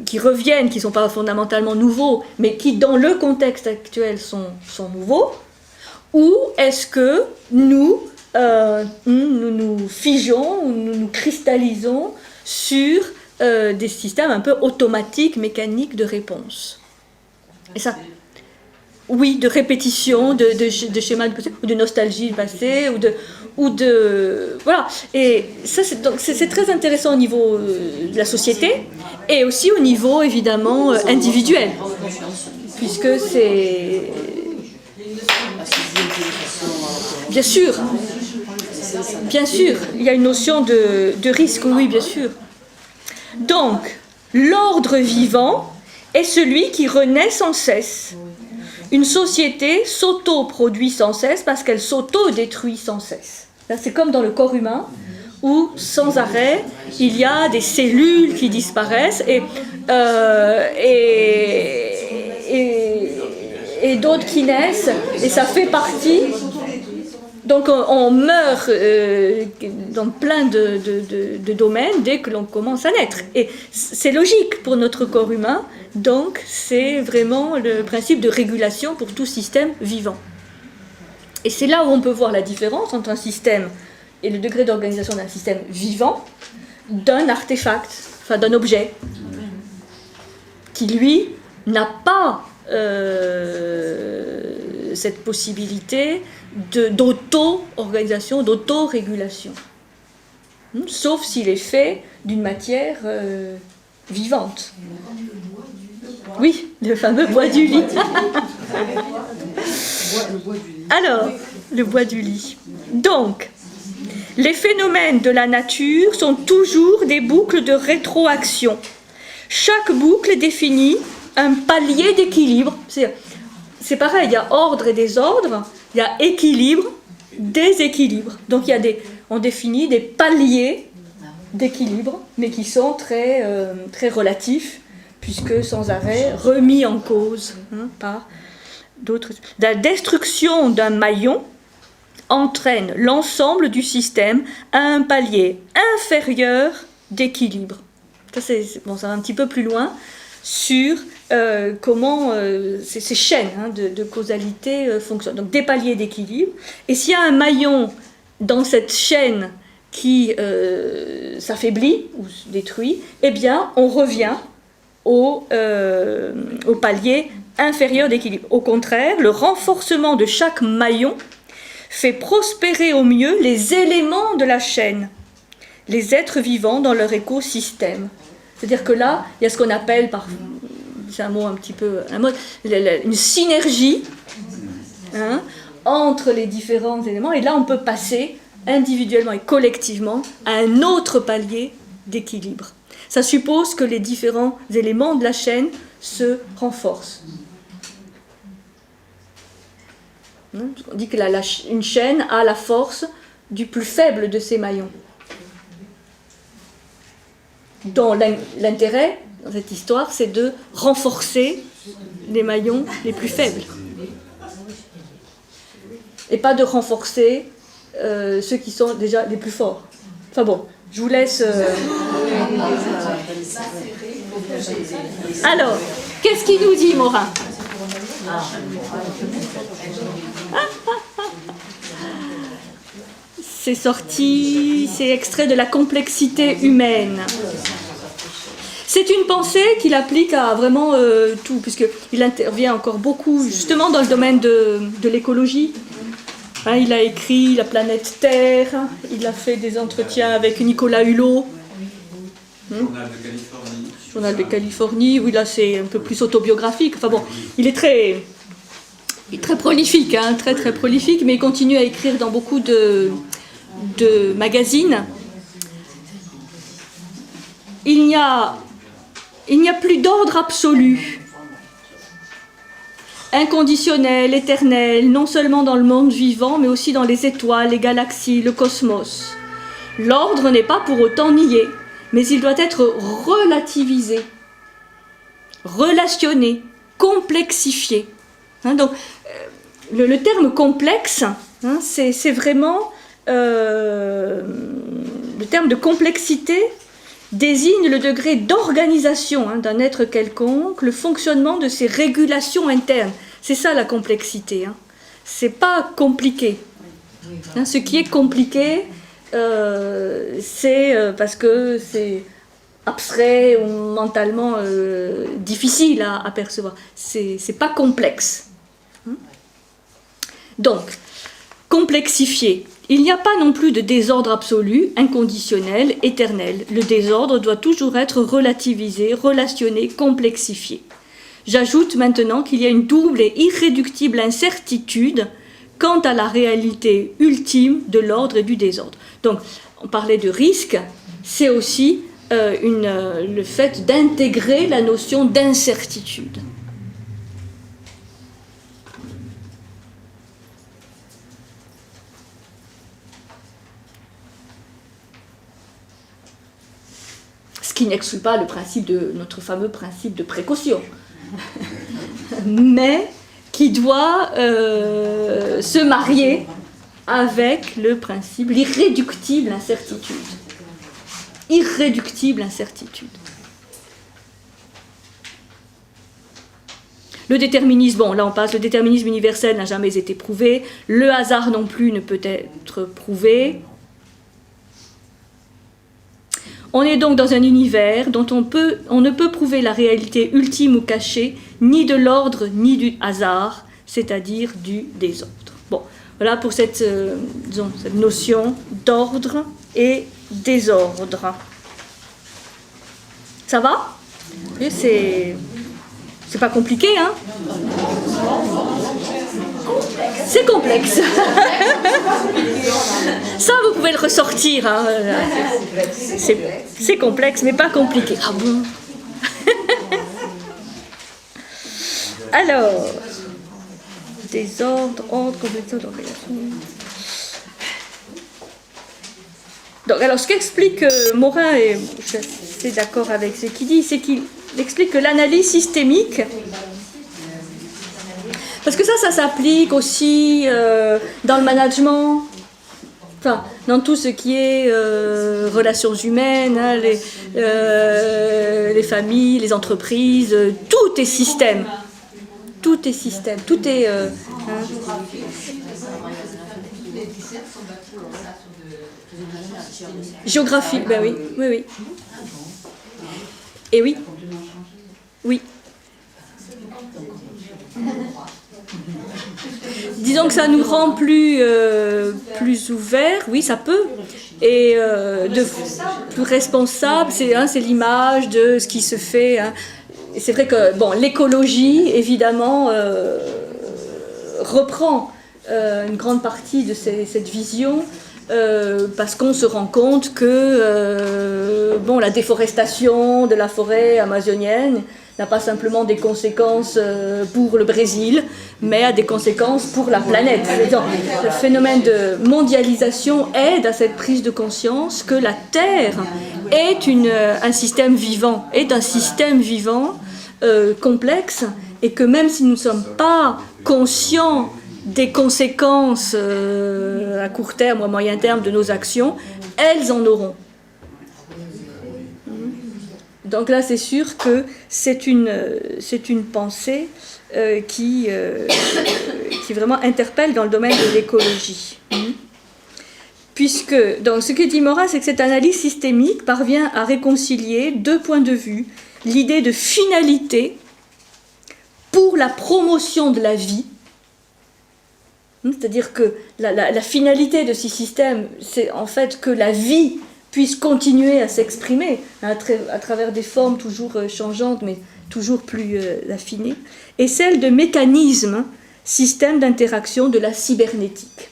A: qui reviennent, qui ne sont pas fondamentalement nouveaux, mais qui dans le contexte actuel sont nouveaux? Ou est-ce que nous figeons ou nous cristallisons sur des systèmes un peu automatiques, mécaniques de réponse? Et ça, oui, de répétition, de schémas du passé, ou de nostalgie du passé, ou de voilà. Et ça, c'est très intéressant au niveau de la société, et aussi au niveau, évidemment, individuel, puisque c'est... Bien sûr, il y a une notion de risque, oui, bien sûr. Donc, l'ordre vivant est celui qui renaît sans cesse. Une société s'auto-produit sans cesse parce qu'elle s'auto-détruit sans cesse. C'est comme dans le corps humain, où sans arrêt, il y a des cellules qui disparaissent et d'autres qui naissent, et ça fait partie. Donc on meurt dans plein de domaines dès que l'on commence à naître. Et c'est logique pour notre corps humain, donc c'est vraiment le principe de régulation pour tout système vivant. Et c'est là où on peut voir la différence entre un système et le degré d'organisation d'un système vivant, d'un artefact, enfin d'un objet, qui lui n'a pas cette possibilité d'auto-organisation, d'auto-régulation. Sauf s'il est fait d'une matière vivante. Oui, le fameux bois du lit. Alors, le bois du lit. Donc, les phénomènes de la nature sont toujours des boucles de rétroaction. Chaque boucle définit un palier d'équilibre. C'est pareil, il y a ordre et désordre, il y a équilibre, déséquilibre. Donc on définit des paliers d'équilibre, mais qui sont très, très relatifs, puisque sans arrêt remis en cause par d'autres. La destruction d'un maillon entraîne l'ensemble du système à un palier inférieur d'équilibre. Ça, ça va un petit peu plus loin sur comment ces chaînes de causalité fonctionnent. Donc des paliers d'équilibre. Et s'il y a un maillon dans cette chaîne qui s'affaiblit ou se détruit, eh bien on revient au palier inférieur d'équilibre. Au contraire, le renforcement de chaque maillon fait prospérer au mieux les éléments de la chaîne, les êtres vivants dans leur écosystème. C'est-à-dire que là, il y a ce qu'on appelle, c'est un mot un petit peu, une synergie entre les différents éléments, et là on peut passer individuellement et collectivement à un autre palier d'équilibre. Ça suppose que les différents éléments de la chaîne se renforcent. On dit que une chaîne a la force du plus faible de ses maillons. Dont l'intérêt dans cette histoire, c'est de renforcer les maillons les plus faibles. Et pas de renforcer ceux qui sont déjà les plus forts. Enfin bon, je vous laisse... Alors, qu'est-ce qu'il nous dit, Morin ? C'est sorti, c'est extrait de La complexité humaine. C'est une pensée qu'il applique à vraiment tout, puisqu'il intervient encore beaucoup, justement, dans le domaine de l'écologie. Il a écrit La planète Terre, il a fait des entretiens avec Nicolas Hulot. Journal de Californie, oui, là c'est un peu plus autobiographique. Enfin bon, il est très prolifique, très très prolifique, mais il continue à écrire dans beaucoup de magazines. Il n'y a plus d'ordre absolu, inconditionnel, éternel, non seulement dans le monde vivant, mais aussi dans les étoiles, les galaxies, le cosmos. L'ordre n'est pas pour autant nié, mais il doit être relativisé, relationné, complexifié. Donc, le terme complexe, c'est vraiment... le terme de complexité désigne le degré d'organisation d'un être quelconque, le fonctionnement de ses régulations internes. C'est ça la complexité. C'est pas compliqué. Ce qui est compliqué, c'est parce que c'est abstrait ou mentalement difficile à percevoir. C'est pas complexe. Donc, complexifier. Il n'y a pas non plus de désordre absolu, inconditionnel, éternel. Le désordre doit toujours être relativisé, relationné, complexifié. J'ajoute maintenant qu'il y a une double et irréductible incertitude quant à la réalité ultime de l'ordre et du désordre. Donc, on parlait de risque, c'est aussi le fait d'intégrer la notion d'incertitude. Ce qui n'exclut pas notre fameux principe de précaution, mais qui doit se marier avec le principe, l'irréductible incertitude. Irréductible incertitude. Le déterminisme, bon là on passe, le déterminisme universel n'a jamais été prouvé, le hasard non plus ne peut être prouvé. On est donc dans un univers dont on ne peut prouver la réalité ultime ou cachée, ni de l'ordre ni du hasard, c'est-à-dire du désordre. Bon, voilà pour cette notion d'ordre et désordre. Ça va ? C'est pas compliqué, hein ? C'est complexe. Ça, vous pouvez le ressortir. Hein. C'est complexe, mais pas compliqué. Ah bon ? Alors, désordre, ordre, complexité d'organisation. Donc, alors, ce qu'explique Morin, et je suis assez d'accord avec ce qu'il dit, c'est qu'il explique que l'analyse systémique, parce que ça s'applique aussi dans le management, enfin, dans tout ce qui est relations humaines, hein, les familles, les entreprises, tout est système. Tout est système, tout est... Géographie, ben oui, oui, oui. Et oui, oui. Disons que ça nous rend plus ouverts, oui, ça peut, et plus responsables, c'est l'image de ce qui se fait. Hein. Et c'est vrai que bon, l'écologie, évidemment, reprend une grande partie de cette vision. Parce qu'on se rend compte que la déforestation de la forêt amazonienne n'a pas simplement des conséquences pour le Brésil, mais a des conséquences pour la planète. Donc, le phénomène de mondialisation aide à cette prise de conscience que la Terre est un système vivant, complexe, et que même si nous ne sommes pas conscients des conséquences à court terme ou à moyen terme de nos actions, elles en auront. Donc là, c'est sûr que c'est une pensée qui vraiment interpelle dans le domaine de l'écologie. Puisque, donc, ce que dit Morin, c'est que cette analyse systémique parvient à réconcilier deux points de vue, l'idée de finalité pour la promotion de la vie. C'est-à-dire que la finalité de ces systèmes, c'est en fait que la vie puisse continuer à s'exprimer à travers des formes toujours changeantes, mais toujours plus affinées, et celle de mécanismes, systèmes d'interaction de la cybernétique.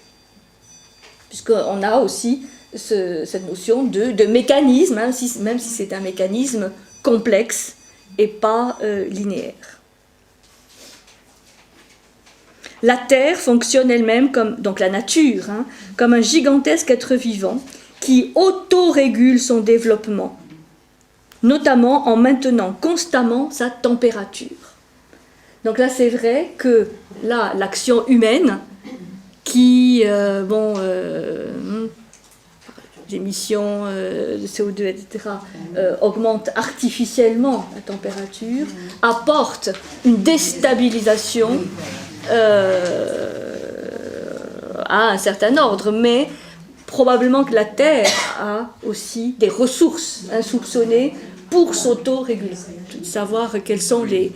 A: Puisqu'on a aussi cette notion de mécanisme, hein, même si c'est un mécanisme complexe et pas linéaire. La Terre fonctionne elle-même donc la nature, hein, comme un gigantesque être vivant qui autorégule son développement, notamment en maintenant constamment sa température. Donc là, c'est vrai que l'action humaine, qui, l'émission de CO2, etc., augmente artificiellement la température, apporte une déstabilisation à un certain ordre, mais probablement que la Terre a aussi des ressources insoupçonnées pour s'auto-réguler, savoir quels sont les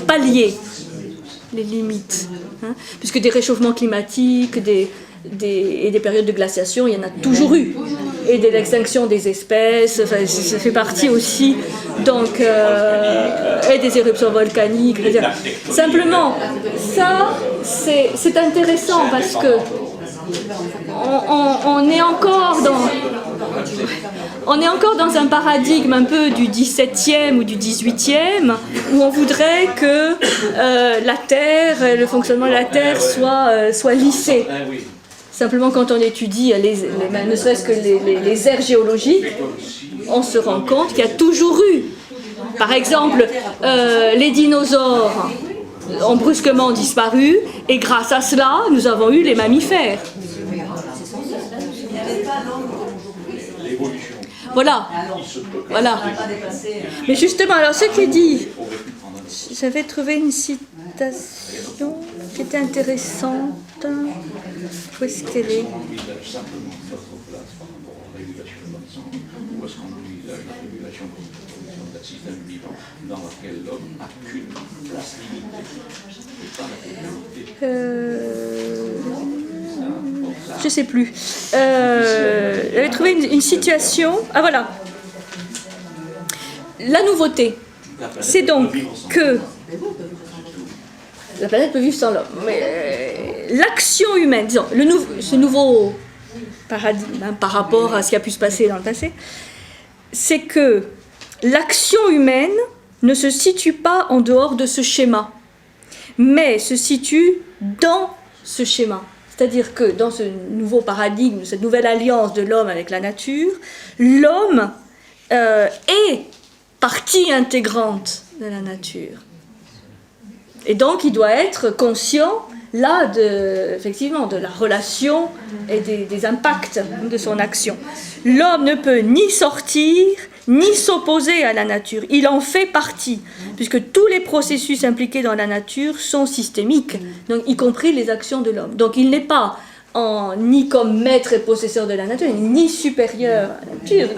A: paliers, les limites, hein, puisque des réchauffements climatiques et des périodes de glaciation, il y en a toujours eu, et de l'extinction des espèces, enfin, ça fait partie aussi, donc, et des éruptions volcaniques. Simplement, ça, c'est intéressant parce que on est encore dans un paradigme un peu du 17e ou du 18e où on voudrait que la Terre, le fonctionnement de la Terre soit lissé. Simplement, quand on étudie ne serait-ce que les aires géologiques, on se rend compte qu'il y a toujours eu, par exemple, les dinosaures ont brusquement disparu, et grâce à cela, nous avons eu les mammifères. Voilà. Mais justement, alors ce qui est dit, j'avais trouvé une citation qui était intéressante. Où est-ce qu'elle est ? Je ne sais plus. J'avais trouvé une situation. Ah voilà. La nouveauté, c'est donc que la planète peut vivre sans l'homme. Mais l'action humaine, disons, ce nouveau paradigme, hein, par rapport à ce qui a pu se passer dans le passé, c'est que l'action humaine ne se situe pas en dehors de ce schéma. mais se situe dans ce schéma. C'est-à-dire que dans ce nouveau paradigme, cette nouvelle alliance de l'homme avec la nature, l'homme est partie intégrante de la nature. Et donc il doit être conscient là effectivement de la relation et des impacts de son action. L'homme ne peut ni sortir ni s'opposer à la nature, il en fait partie, puisque tous les processus impliqués dans la nature sont systémiques, donc y compris les actions de l'homme. Donc il n'est pas ni comme maître et possesseur de la nature, ni supérieur à la nature,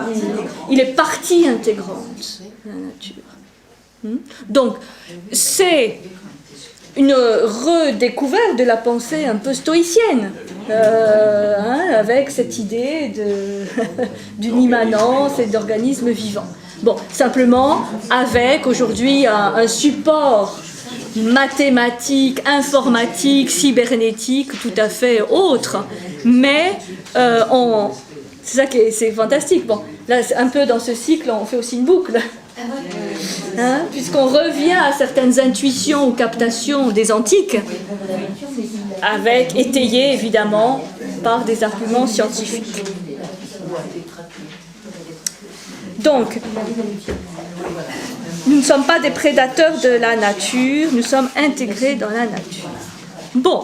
A: il est partie intégrante de la nature. Donc c'est une redécouverte de la pensée un peu stoïcienne, avec cette idée d'une immanence et d'organisme vivant. Bon, simplement avec aujourd'hui un support mathématique, informatique, cybernétique tout à fait autre, mais c'est ça qui c'est fantastique. Bon, là, un peu dans ce cycle, on fait aussi une boucle. Puisqu'on revient à certaines intuitions ou captations des antiques, étayées évidemment par des arguments scientifiques. Donc, nous ne sommes pas des prédateurs de la nature, nous sommes intégrés dans la nature. Bon,